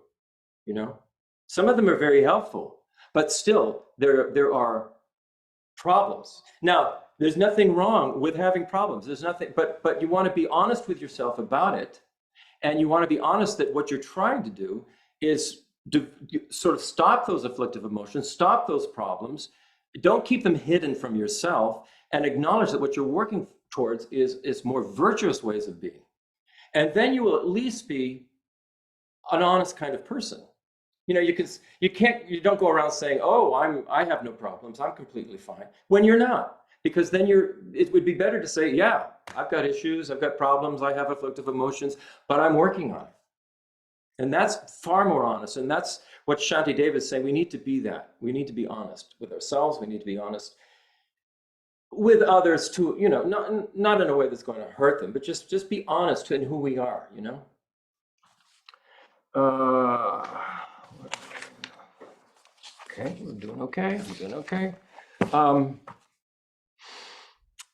Some of them are very helpful, but still there are problems. Now, there's nothing wrong with having problems. There's nothing, but you want to be honest with yourself about it, and you want to be honest that what you're trying to do is sort of stop those afflictive emotions, stop those problems. Don't keep them hidden from yourself, and acknowledge that what you're working towards is more virtuous ways of being. And then you will at least be an honest kind of person. You don't go around saying, oh, I have no problems, I'm completely fine, when you're not. Because then it would be better to say, yeah, I've got issues, I've got problems, I have afflictive emotions, but I'm working on it. And that's far more honest. And that's what Shantideva is saying. We need to be that. We need to be honest with ourselves. We need to be honest with others too, not in a way that's going to hurt them, but just be honest in who we are, Okay, we're doing okay.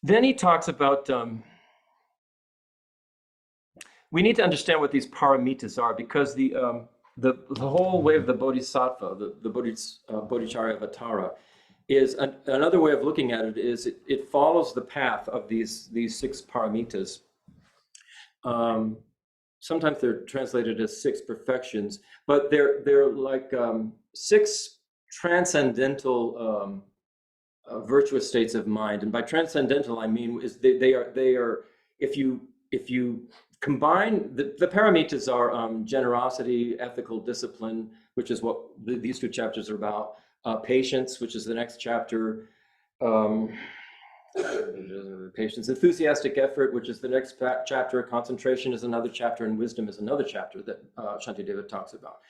Then he talks about, we need to understand what these paramitas are, because the whole way of the Bodhisattva, the Bodhicharyavatara, is another way of looking at it is it follows the path of these 6 paramitas. Sometimes they're translated as 6 perfections, but they're like 6 transcendental virtuous states of mind. And by transcendental, I mean is they are if you combine the paramitas are generosity, ethical discipline, which is what these two chapters are about. Patience, which is the next chapter. Patience, enthusiastic effort, which is the next chapter. Concentration is another chapter, and wisdom is another chapter that Shantideva talks about.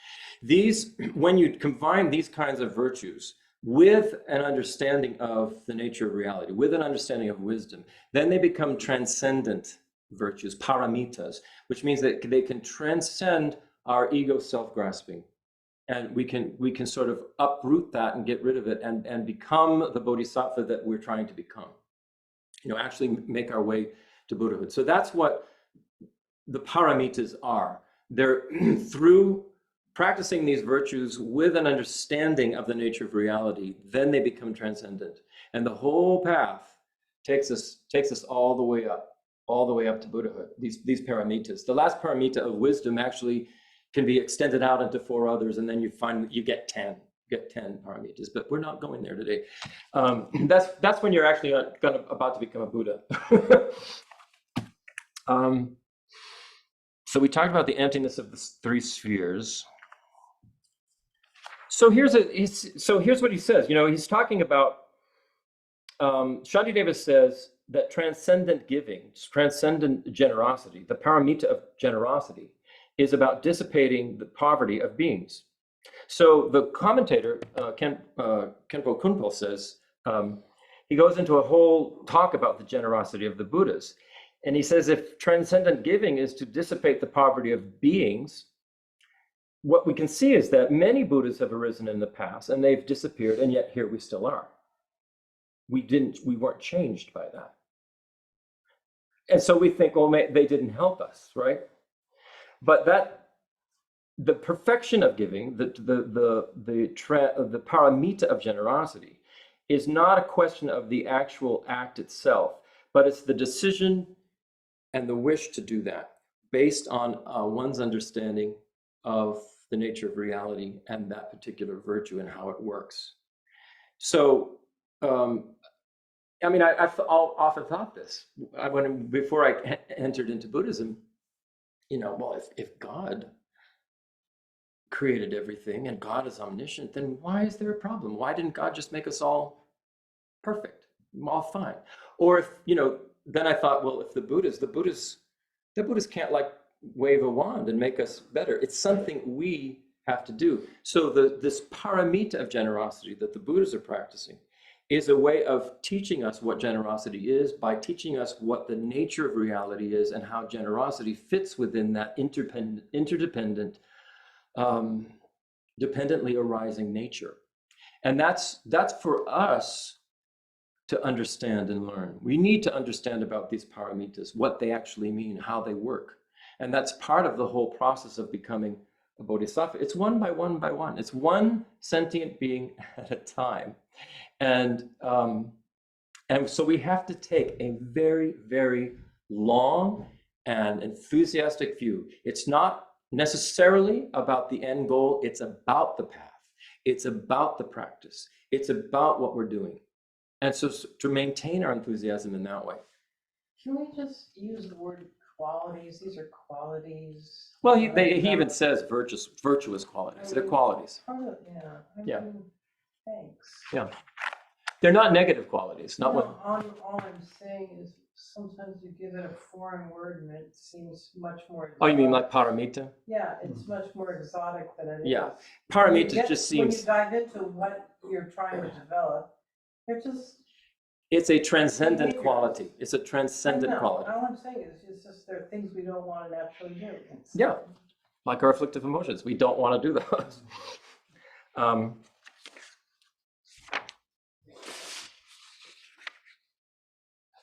These, when you combine these kinds of virtues with an understanding of the nature of reality, with an understanding of wisdom, then they become transcendent virtues, paramitas, which means that they can transcend our ego self-grasping. And we can sort of uproot that and get rid of it and become the bodhisattva that we're trying to become. Actually make our way to Buddhahood. So that's what the paramitas are. They're through practicing these virtues with an understanding of the nature of reality, then they become transcendent. And the whole path takes us all the way up to Buddhahood, these paramitas. The last paramita of wisdom actually can be extended out into 4 others, and then you find that you get 10 paramitas, but we're not going there today. That's when you're actually about to become a Buddha. So we talked about the emptiness of the 3 spheres. So here's what he says. He's talking about, Shantideva says that transcendent giving, transcendent generosity, the paramita of generosity, is about dissipating the poverty of beings. So the commentator, Khenpo Kunpo, says, he goes into a whole talk about the generosity of the Buddhas. And he says, if transcendent giving is to dissipate the poverty of beings, what we can see is that many Buddhas have arisen in the past and they've disappeared, and yet here we still are. We weren't changed by that. And so we think, well, they didn't help us, right? But the perfection of giving, the paramita of generosity, is not a question of the actual act itself, but it's the decision and the wish to do that based on one's understanding of the nature of reality and that particular virtue and how it works. So, I've often thought this. Before I entered into Buddhism, well, if God created everything and God is omniscient, then why is there a problem? Why didn't God just make us all perfect, all fine? Or if, then I thought, well, if the Buddhists can't wave a wand and make us better. It's something we have to do. So this paramita of generosity that the Buddhas are practicing is a way of teaching us what generosity is by teaching us what the nature of reality is and how generosity fits within that interdependent, dependently arising nature. And that's for us to understand and learn. We need to understand about these paramitas, what they actually mean, how they work. And that's part of the whole process of becoming a bodhisattva. It's one by one by one. It's one sentient being at a time. And so we have to take a very, very long and enthusiastic view. It's not necessarily about the end goal. It's about the path. It's about the practice. It's about what we're doing. And so to maintain our enthusiasm in that way. Can we just use the word qualities? These are qualities. Well, he even says virtuous qualities. They're qualities. Yeah. Thanks. Yeah. They're not negative qualities. Not what. All I'm saying is sometimes you give it a foreign word and it seems much more exotic. Oh, you mean like paramita? Yeah, it's much more exotic than it is. Yeah. Paramita just seems. When you dive into what you're trying to develop, it's a transcendent quality. It's a transcendent quality. All I'm saying is it's just there are things we don't want to naturally do. Yeah, like our afflictive emotions. We don't want to do those.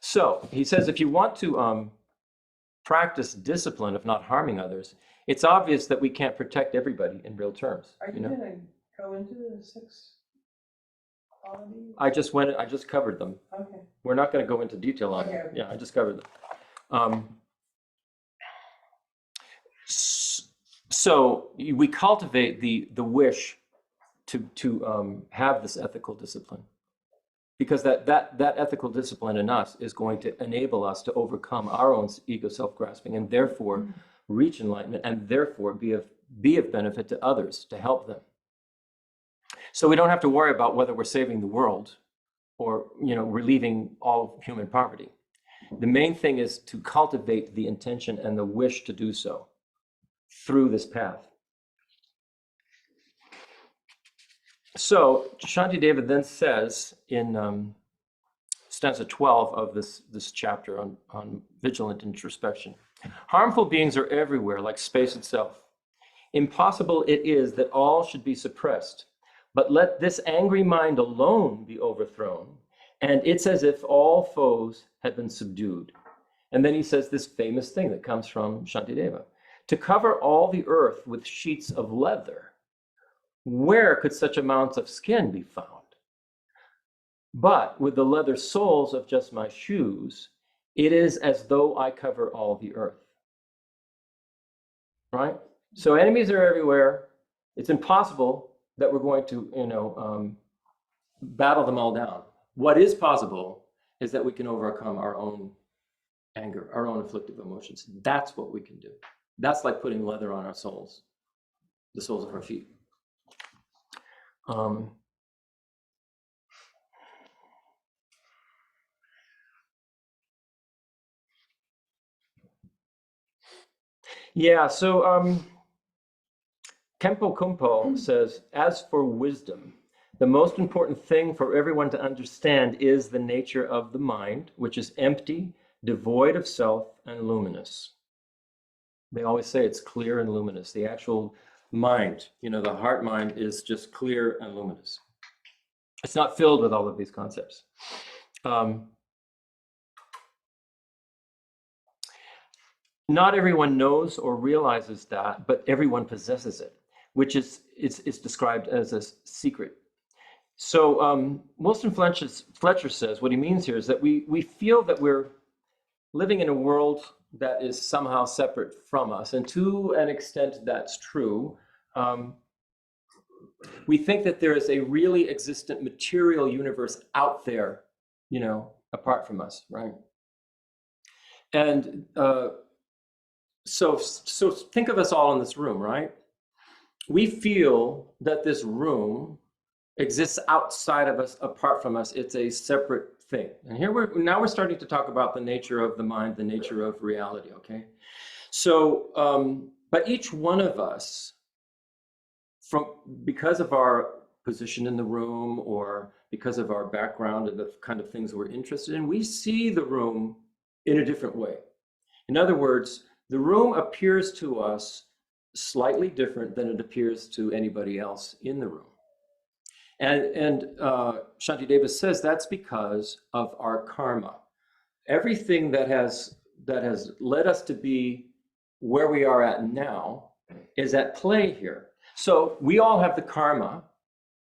So he says, if you want to practice discipline of not harming others, it's obvious that we can't protect everybody in real terms. Are you going to go into the 6 qualities? I just covered them. Okay. We're not going to go into detail on it. Yeah, I just covered them. So we cultivate the wish to have this ethical discipline. because that ethical discipline in us is going to enable us to overcome our own ego self-grasping and therefore reach enlightenment and therefore be of benefit to others, to help them. So we don't have to worry about whether we're saving the world or, relieving all human poverty. The main thing is to cultivate the intention and the wish to do so through this path. So Shantideva then says in stanza 12 of this chapter on vigilant introspection, harmful beings are everywhere, like space itself. Impossible it is that all should be suppressed, but let this angry mind alone be overthrown, and it's as if all foes had been subdued. And then he says this famous thing that comes from Shantideva: to cover all the earth with sheets of leather, where could such amounts of skin be found? But with the leather soles of just my shoes, it is as though I cover all the earth. Right? So enemies are everywhere. It's impossible that we're going to, battle them all down. What is possible is that we can overcome our own anger, our own afflictive emotions. That's what we can do. That's like putting leather on our soles, the soles of our feet. Yeah, so Kempo Kumpo says, as for wisdom, the most important thing for everyone to understand is the nature of the mind, which is empty, devoid of self, and luminous. They always say it's clear and luminous. The actual mind, the heart mind, is just clear and luminous. It's not filled with all of these concepts. Not everyone knows or realizes that, but everyone possesses it, which is described as a secret. So Wulstan Fletcher says what he means here is that we feel that we're living in a world that is somehow separate from us, and to an extent that's true. We think that there is a really existent material universe out there, apart from us, right? And so think of us all in this room, right? We feel that this room exists outside of us, apart from us. It's a separate thing. And here we're starting to talk about the nature of the mind, the nature of reality, okay? So, but each one of us, because of our position in the room or because of our background and the kind of things we're interested in, we see the room in a different way. In other words, the room appears to us slightly different than it appears to anybody else in the room. And Shantideva says that's because of our karma. Everything that has led us to be where we are at now is at play here. So we all have the karma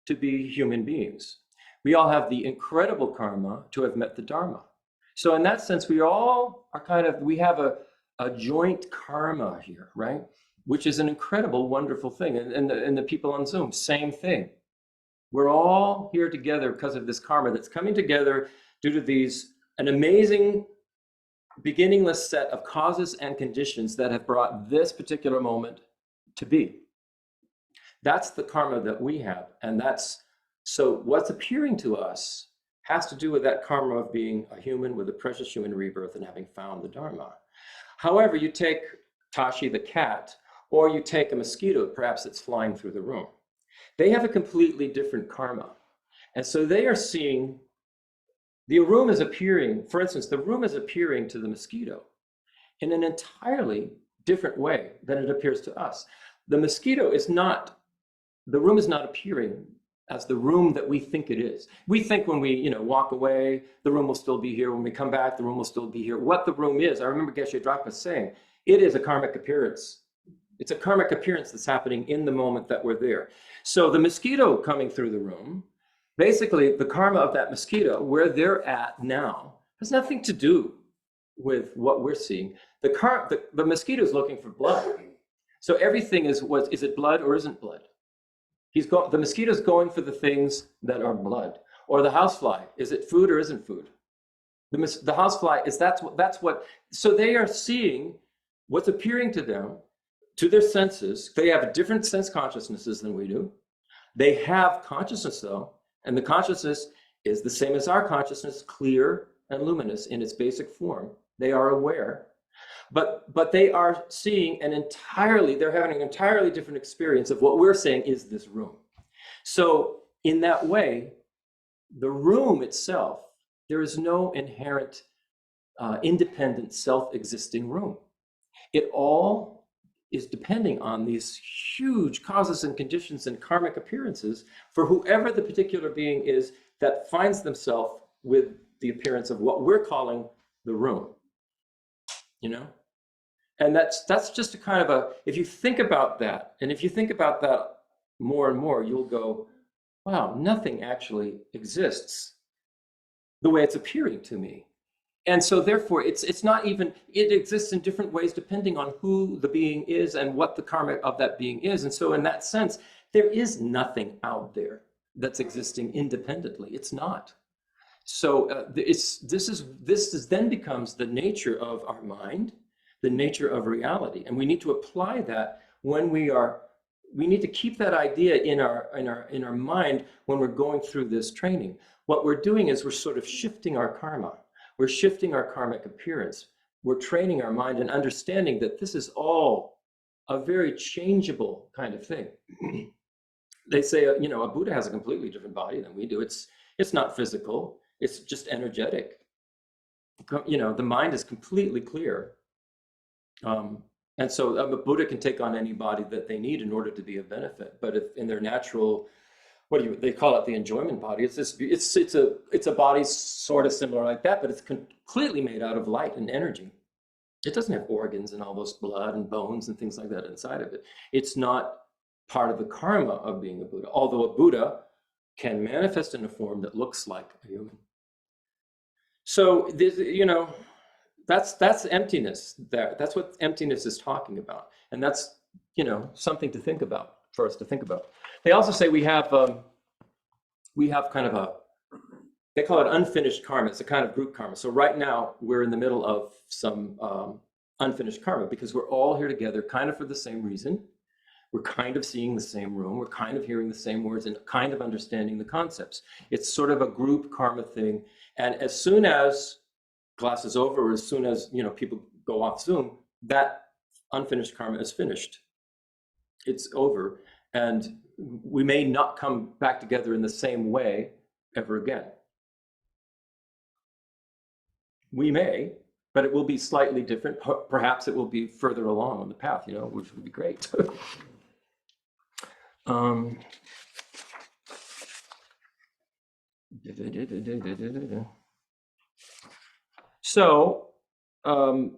to be human beings. We all have the incredible karma to have met the Dharma. So in that sense, we all are we have a joint karma here, right? Which is an incredible, wonderful thing. And the people on Zoom, same thing. We're all here together because of this karma that's coming together due to an amazing, beginningless set of causes and conditions that have brought this particular moment to be. That's the karma that we have. And so what's appearing to us has to do with that karma of being a human with a precious human rebirth and having found the Dharma. However, you take Tashi the cat, or you take a mosquito, perhaps it's flying through the room. They have a completely different karma. And so they are seeing, the room is appearing, for instance, the room is appearing to the mosquito in an entirely different way than it appears to us. The room is not appearing as the room that we think it is. We think when we walk away, the room will still be here. When we come back, the room will still be here. What the room is, I remember Geshe Drapa saying, it is a karmic appearance. It's a karmic appearance that's happening in the moment that we're there. So the mosquito coming through the room, basically the karma of that mosquito, where they're at now, has nothing to do with what we're seeing. The mosquito is looking for blood. So everything is it blood or isn't blood? The mosquito's going for the things that are blood. Or the housefly, is it food or isn't food? The housefly is that's what. So they are seeing what's appearing to them, to their senses. They have different sense consciousnesses than we do. They have consciousness though, and the consciousness is the same as our consciousness, clear and luminous in its basic form. They are aware, but they are seeing they're having an entirely different experience of what we're saying is this room. So in that way, the room itself, there is no inherent independent self-existing room. It all is depending on these huge causes and conditions and karmic appearances for whoever the particular being is that finds themselves with the appearance of what we're calling the room, you know? And that's just a kind of if you think about that, and if you think about that more and more, you'll go, wow, nothing actually exists the way it's appearing to me. And so therefore, it's not even, it exists in different ways depending on who the being is and what the karma of that being is. And so in that sense, there is nothing out there that's existing independently. It's not. So this then becomes the nature of our mind, the nature of reality. And we need to apply that when we need to keep that idea in our mind when we're going through this training. What we're doing is we're sort of shifting our karma. We're shifting our karmic appearance. We're training our mind and understanding that this is all a very changeable kind of thing. They say, a Buddha has a completely different body than we do. It's not physical. It's just energetic. The mind is completely clear. And so a Buddha can take on any body that they need in order to be of benefit. But if in their natural, they call it the enjoyment body. It's a body sort of similar like that, but it's completely made out of light and energy. It doesn't have organs and all those blood and bones and things like that inside of it. It's not part of the karma of being a Buddha, although a Buddha can manifest in a form that looks like a human. So this, that's emptiness there. That's what emptiness is talking about. And that's, something to think about, for us to think about. They also say we have kind of they call it unfinished karma. It's a kind of group karma. So right now we're in the middle of some unfinished karma because we're all here together kind of for the same reason. We're kind of seeing the same room. We're kind of hearing the same words and kind of understanding the concepts. It's sort of a group karma thing. And as soon as class is over, or as soon as people go off Zoom, that unfinished karma is finished. It's over. And we may not come back together in the same way ever again. We may, but it will be slightly different. Perhaps it will be further along on the path, which would be great. So, Kempo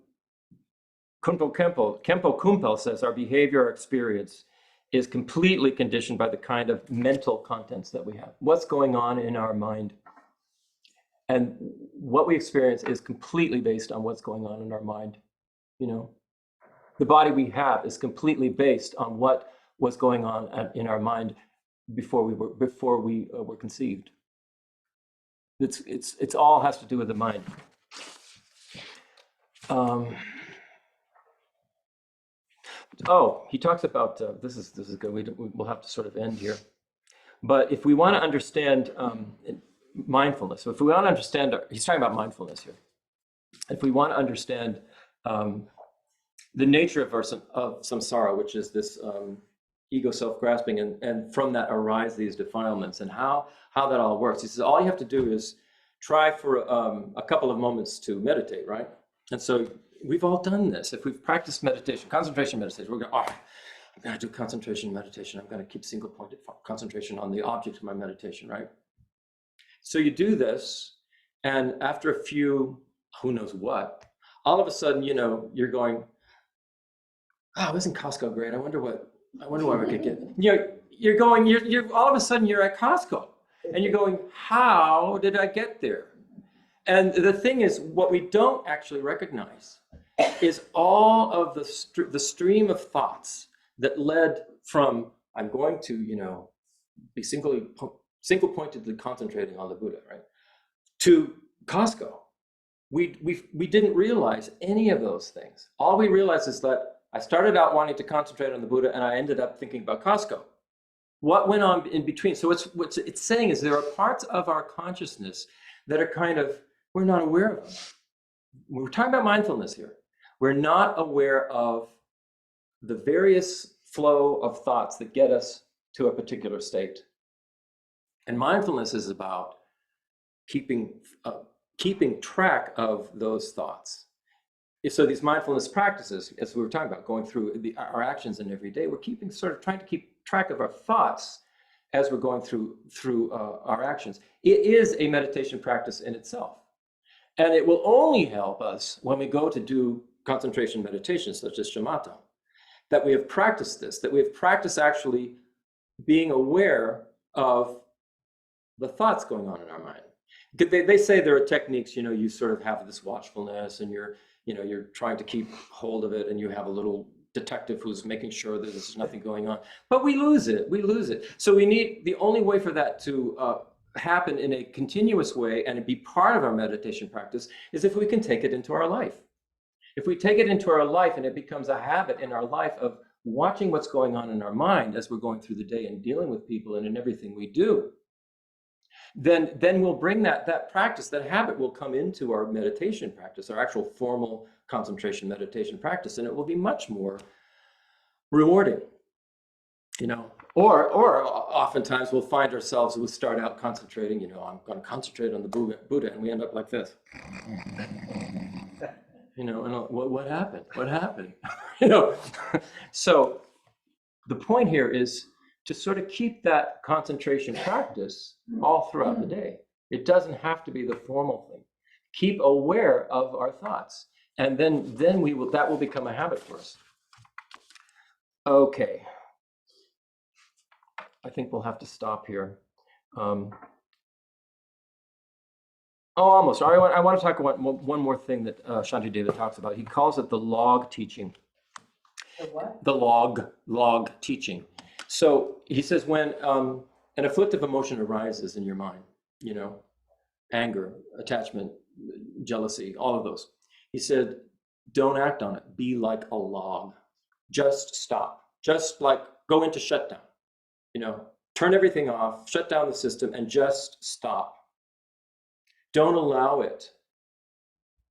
Kumpel says our behavior, our experience is completely conditioned by the kind of mental contents that we have. What's going on in our mind? And what we experience is completely based on what's going on in our mind. The body we have is completely based on what was going on in our mind before we were conceived. It's all has to do with the mind. He talks about this is good. We'll have to sort of end here. But if we want to understand mindfulness, so if we want to understand, he's talking about mindfulness here. If we want to understand the nature of samsara, which is this ego self-grasping, and from that arise these defilements, and how that all works. He says all you have to do is try for a couple of moments to meditate, right? And so we've all done this. If we've practiced meditation, concentration meditation, we're going, I'm going to do concentration meditation. I'm going to keep single-pointed concentration on the object of my meditation, right? So you do this, and after a few, who knows what, all of a sudden, you're going, isn't Costco great? I wonder where I could get. You're all of a sudden you're at Costco, and you're going, how did I get there? And the thing is, what we don't actually recognize is all of the stream of thoughts that led from I'm going to, be single-pointedly concentrating on the Buddha, right? To Costco. We didn't realize any of those things. All we realized is that I started out wanting to concentrate on the Buddha, and I ended up thinking about Costco. What went on in between? So what it's saying is there are parts of our consciousness that are kind of, we're not aware of them. We're talking about mindfulness here. We're not aware of the various flow of thoughts that get us to a particular state. And mindfulness is about keeping track of those thoughts. So these mindfulness practices, as we were talking about, going through our actions in every day, we're trying to keep track of our thoughts as we're going through our actions. It is a meditation practice in itself. And it will only help us when we go to do concentration meditation, such as shamatha, that we have practiced this, that we have practiced actually being aware of the thoughts going on in our mind. They say there are techniques, you sort of have this watchfulness and you're trying to keep hold of it, and you have a little detective who's making sure that there's nothing going on, but we lose it. So the only way for that to happen in a continuous way and be part of our meditation practice is if we can take it into our life. If we take it into our life and it becomes a habit in our life of watching what's going on in our mind as we're going through the day and dealing with people and in everything we do, then we'll bring that practice, that habit will come into our meditation practice, our actual formal concentration meditation practice, and it will be much more rewarding, Or oftentimes we'll find ourselves, we'll start out concentrating, I'm going to concentrate on the Buddha, and we end up like this. And what happened? What happened? So the point here is to sort of keep that concentration practice all throughout the day. It doesn't have to be the formal thing. Keep aware of our thoughts, and then that will become a habit for us. Okay. I think we'll have to stop here. Almost. I want to talk about one more thing that Shantideva talks about. He calls it the log teaching. The what? The log teaching. So he says when an afflictive emotion arises in your mind, anger, attachment, jealousy, all of those, he said, don't act on it. Be like a log. Just stop. Just like go into shutdown. Turn everything off, shut down the system, and just stop. Don't allow it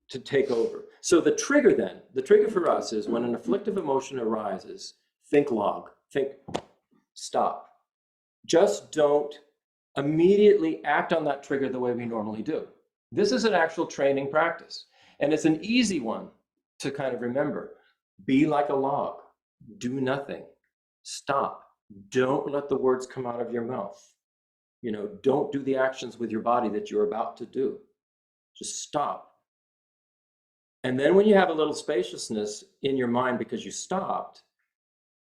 to take over. So the trigger for us is when an afflictive emotion arises, think log, think stop. Just don't immediately act on that trigger the way we normally do. This is an actual training practice, and it's an easy one to kind of remember. Be like a log, do nothing, stop. Don't let the words come out of your mouth. Don't do the actions with your body that you're about to do. Just stop. And then when you have a little spaciousness in your mind because you stopped,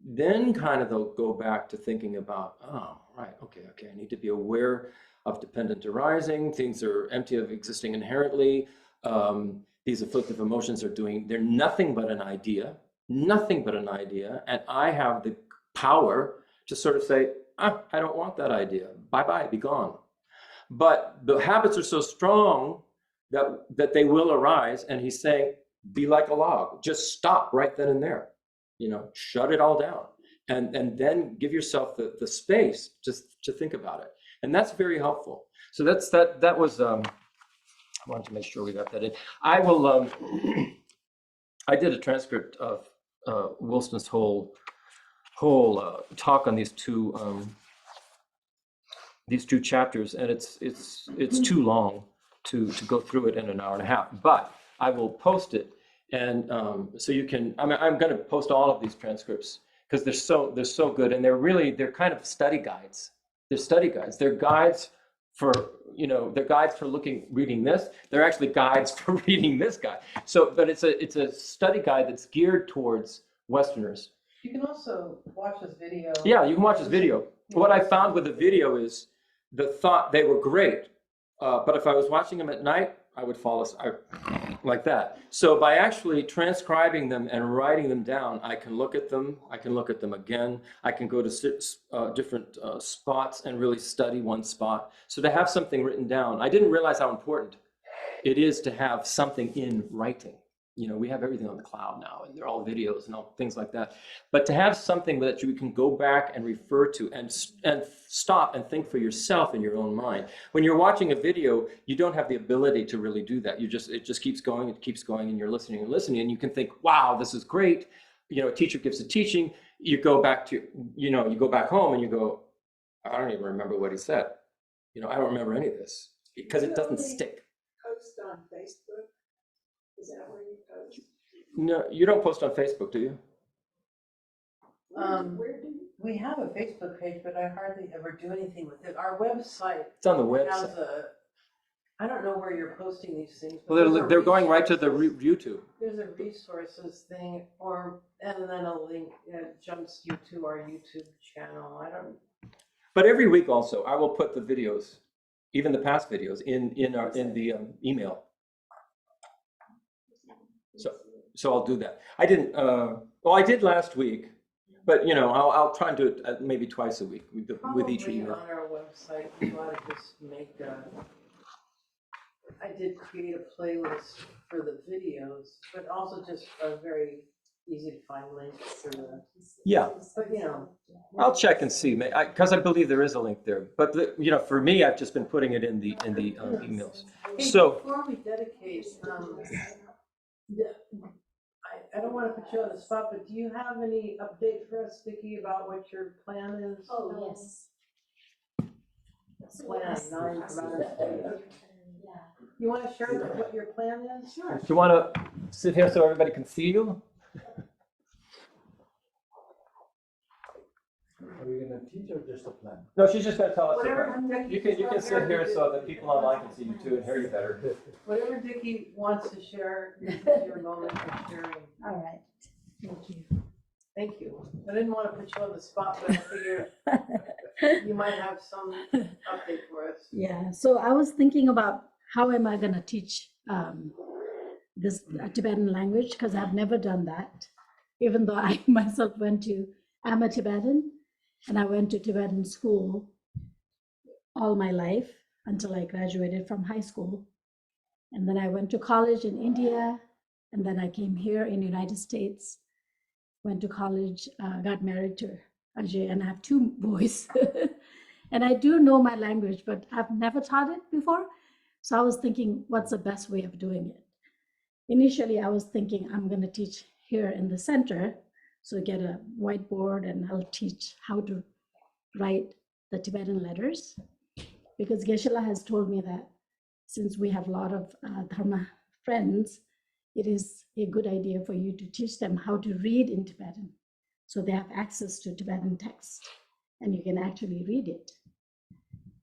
then kind of go back to thinking about, oh, right, okay, I need to be aware of dependent arising. Things are empty of existing inherently. These afflictive emotions they're nothing but an idea, and I have the power to sort of say, I don't want that idea. Bye-bye, be gone. But the habits are so strong that they will arise, and he's saying, be like a log. Just stop right then and there. Shut it all down. And then give yourself the space just to think about it. And that's very helpful. So that was, I wanted to make sure we got that in. I will, I did a transcript of Wulstan's whole talk on these two chapters, and it's too long to go through it in an hour and a half. But I will post it, and so you can. I'm going to post all of these transcripts because they're so good, and they're kind of study guides. They're study guides. They're guides for they're guides for reading this. They're actually guides for reading this guide. So, but it's a study guide that's geared towards Westerners. You can also watch this video. Yeah, you can watch this video. What I found with the video is they were great, but if I was watching them at night, I would follow like that. So by actually transcribing them and writing them down, I can look at them. I can look at them again. I can go to different spots and really study one spot. So to have something written down, I didn't realize how important it is to have something in writing. You know, we have everything on the cloud now, and they're all videos and all things like that. But to have something that you can go back and refer to and stop and think for yourself in your own mind. When you're watching a video, you don't have the ability to really do that. It just keeps going, and you're listening and listening, and you can think, wow, this is great. You know, a teacher gives a teaching. You go back to, you go back home and you go, I don't even remember what he said. You know, I don't remember any of this because it doesn't stick. Post on Facebook? Is that where you post? No, you don't post on Facebook, do you? Where do you? We have a Facebook page, but I hardly ever do anything with it. Our website It's on the has website. I don't know where you're posting these things. But Well, they're going right to the YouTube. There's a resources thing, and then a link jumps you to our YouTube channel. I don't. But every week also, I will put the videos, even the past videos, in the email. So I'll do that. I didn't. Well, I did last week, but I'll try and do it maybe twice a week with each Probably email. on our website, we ought to just make I did create a playlist for the videos, but also just a very easy to find link for the. Yeah, But I'll check and see, because I believe there is a link there. But for me, I've just been putting it in the emails. Hey, So before we dedicate, I don't want to put you on the spot, but do you have any update for us, Vicki, about what your plan is? Oh, yes. Plan, you want to share what your plan is? Sure. do you want to sit here so everybody can see you? Are you gonna teach or just a plan? No, she's just going to tell us. Whatever You can sit here so that people online can see you too and hear you better. Whatever Vicki wants to share, this is your moment for sharing. All right. Thank you. Thank you. I didn't want to put you on the spot, but I figured you might have some update for us. Yeah, so I was thinking about how am I going to teach this Tibetan language, because I've never done that, even though I myself I'm a Tibetan, and I went to Tibetan school all my life until I graduated from high school. And then I went to college in India, and then I came here in the United States, went to college, got married to Ajay, and I have 2 boys. And I do know my language, but I've never taught it before. So I was thinking, what's the best way of doing it? Initially, I was thinking I'm going to teach here in the center. So get a whiteboard and I'll teach how to write the Tibetan letters. Because Geshe-la has told me that since we have a lot of Dharma friends, it is a good idea for you to teach them how to read in Tibetan. So they have access to Tibetan text and you can actually read it.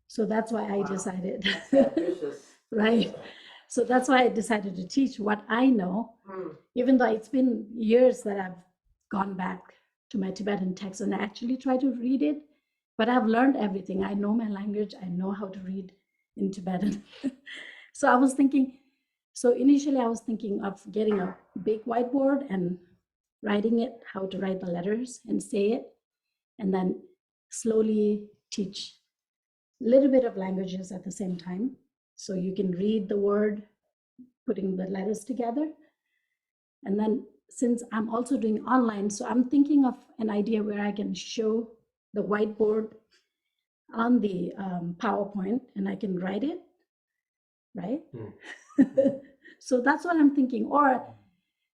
So that's why I decided. That's ambitious. Right. So that's why I decided to teach what I know, even though it's been years that I've gone back to my Tibetan text and actually try to read it, but I've learned everything. I know my language. I know how to read in Tibetan. So I was thinking, initially I was thinking of getting a big whiteboard and writing it, how to write the letters and say it, and then slowly teach a little bit of languages at the same time. So you can read the word, putting the letters together. And then since I'm also doing online, so I'm thinking of an idea where I can show the whiteboard on the PowerPoint and I can write it, right? So that's what I'm thinking. Or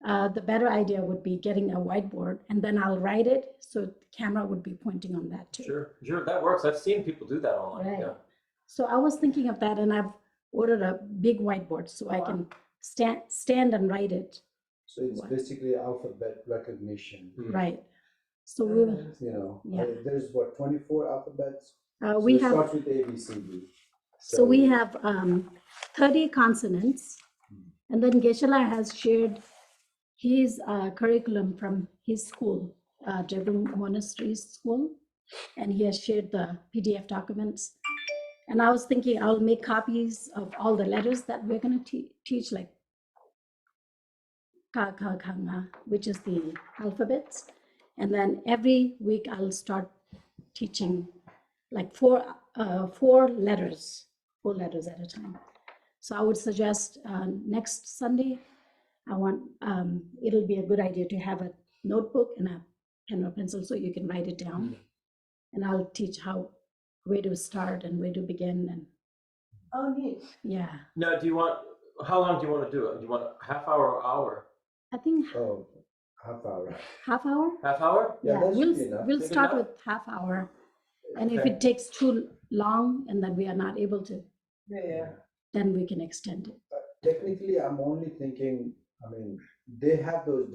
the better idea would be getting a whiteboard and then I'll write it. So the camera would be pointing on that too. Sure, that works. I've seen people do that online. Right. Yeah. So I was thinking of that and I've ordered a big whiteboard so I can stand and write it. So it's basically alphabet recognition. Right. So we will, Yeah. There's 24 alphabets. we it have, starts with A, B, C, D. so we have 30 consonants. And then Geshe-la has shared his curriculum from his school, Devrim Monastery School. And he has shared the PDF documents. And I was thinking I'll make copies of all the letters that we're going to teach, like ka, ka, ka, nga, which is the alphabets. And then every week I'll start teaching like four letters at a time. So I would suggest next Sunday, it'll be a good idea to have a notebook and a pen or pencil so you can write it down. And I'll teach where to start and where to begin. And Oh, neat. yeah, Now, how long do you want to do it? Do you want a half hour or hour? I think Oh, half hour. half hour. Half hour? Yeah, that should be enough. We'll Think start enough? with half hour. And if Okay. it takes too long and that we are not able to, Yeah. then we can extend it. Technically, I'm only thinking, I mean, they have those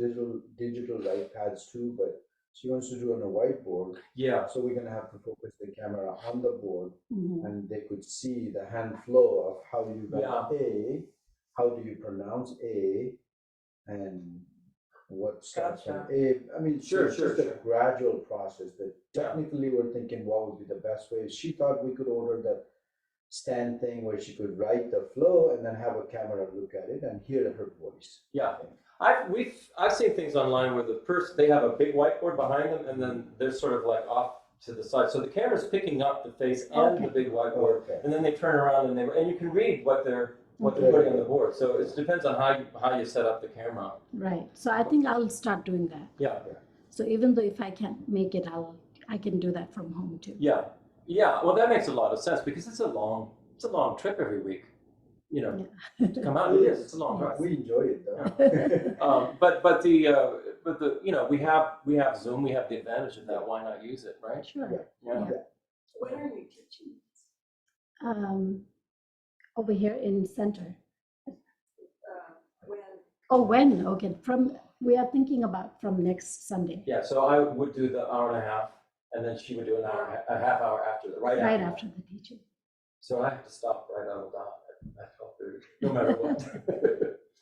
digital write pads too, but she wants to do on a whiteboard. Yeah. So we're gonna have to focus the camera on the board Mhm. and they could see the hand flow of how you got Yeah. A, how do you pronounce A, and what starts from Gotcha. A. I mean, Sure, it's sure, just sure. a gradual process, but Yeah. technically we're thinking what would be the best way. She thought we could order the stand thing where she could write the flow and then have a camera look at it and hear her voice. Yeah. I've seen things online where they have a big whiteboard behind them and then they're sort of like off to the side. So the camera's picking up the face and the Okay. big whiteboard, Okay. and then they turn around and you can read what they're Okay. putting on the board. So it depends on how you set up the camera. Right. So I think I'll start doing that. Yeah. So even though if I can't make it, I can do that from home too. Yeah. Yeah. Well, that makes a lot of sense because it's a long trip every week. You know, to come out. It is. It's a long drive. We enjoy it though. But the we have Zoom. We have the advantage of that. Why not use it, right? Sure. Yeah. When are you teaching? Over here in center. When? Oh, when? Okay. We are thinking about from next Sunday, Yeah. So I would do the hour and a half, and then she would do a half hour after right after. after the teaching. So I have to stop right on the dot at 12:30, no matter what.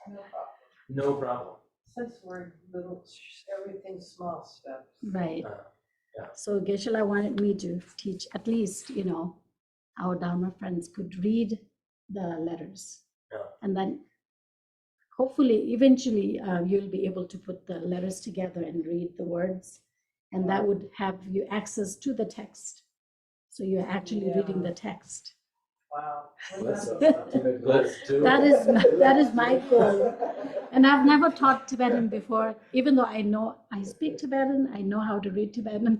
No problem. No problem. Since we're little, everything's small steps. Right. Yeah. So Geshe-la wanted me to teach at least, our Dharma friends could read the letters. Yeah. And then hopefully, eventually, you'll be able to put the letters together and read the words. And that would have you access to the text. So you're actually reading the text. Wow. Let's do That is my goal. And I've never taught Tibetan before, even though I speak Tibetan, I know how to read Tibetan.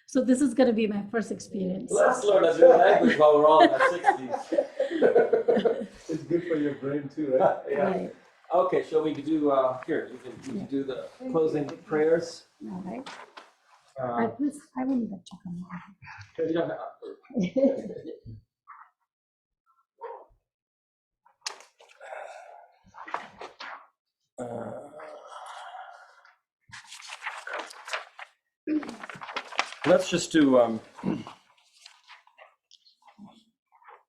So this is going to be my first experience. Let's learn a new language while we're all in our 60s. It's good for your brain too, right? Yeah. Right. Okay, shall we do, here, you can do the closing prayers. All right. Uh, I will let you come you don't have- on. Let's just do,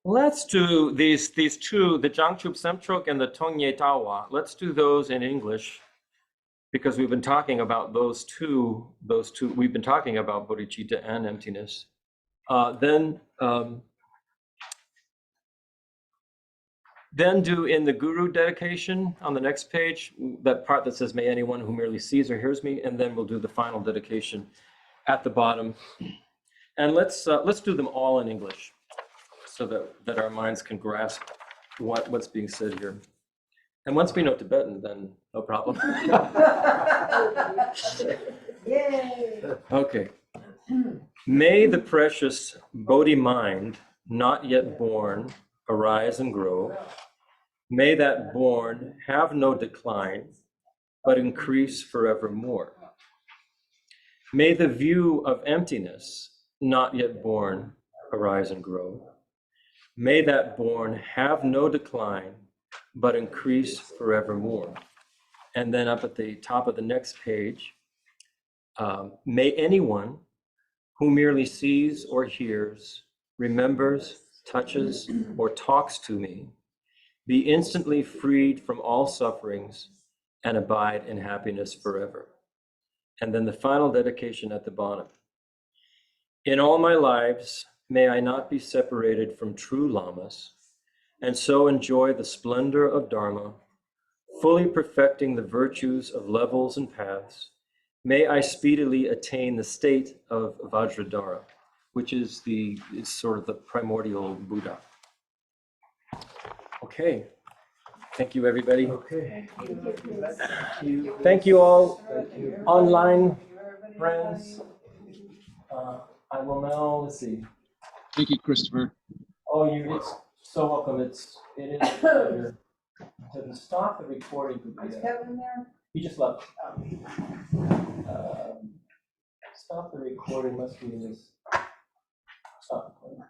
let's do these two, the Jangchup Semtrok and the Tongye Tawa. Let's do those in English because we've been talking about those two, we've been talking about bodhicitta and emptiness. Then do in the Guru dedication on the next page, that part that says, may anyone who merely sees or hears me, and then we'll do the final dedication at the bottom. And let's do them all in English so that our minds can grasp what's being said here. And once we know Tibetan, then no problem. Yay! Okay. May the precious Bodhi mind, not yet born, arise and grow. May that born have no decline, but increase forevermore. May the view of emptiness, not yet born, arise and grow. May that born have no decline, but increase forevermore. And then up at the top of the next page, may anyone who merely sees or hears, remembers, touches, or talks to me, be instantly freed from all sufferings and abide in happiness forever. And then the final dedication at the bottom. In all my lives, may I not be separated from true lamas, and so enjoy the splendor of Dharma, fully perfecting the virtues of levels and paths. May I speedily attain the state of Vajradhara, which is sort of the primordial Buddha. Okay. Thank you, everybody. Okay. Thank you all, online Thank you, everybody. friends. I will now, let's see. Thank you, Christopher. Oh, it's so welcome. It is a pleasure to stop the recording. Is Kevin there? He just left. Stop the recording must be in this. Stop recording.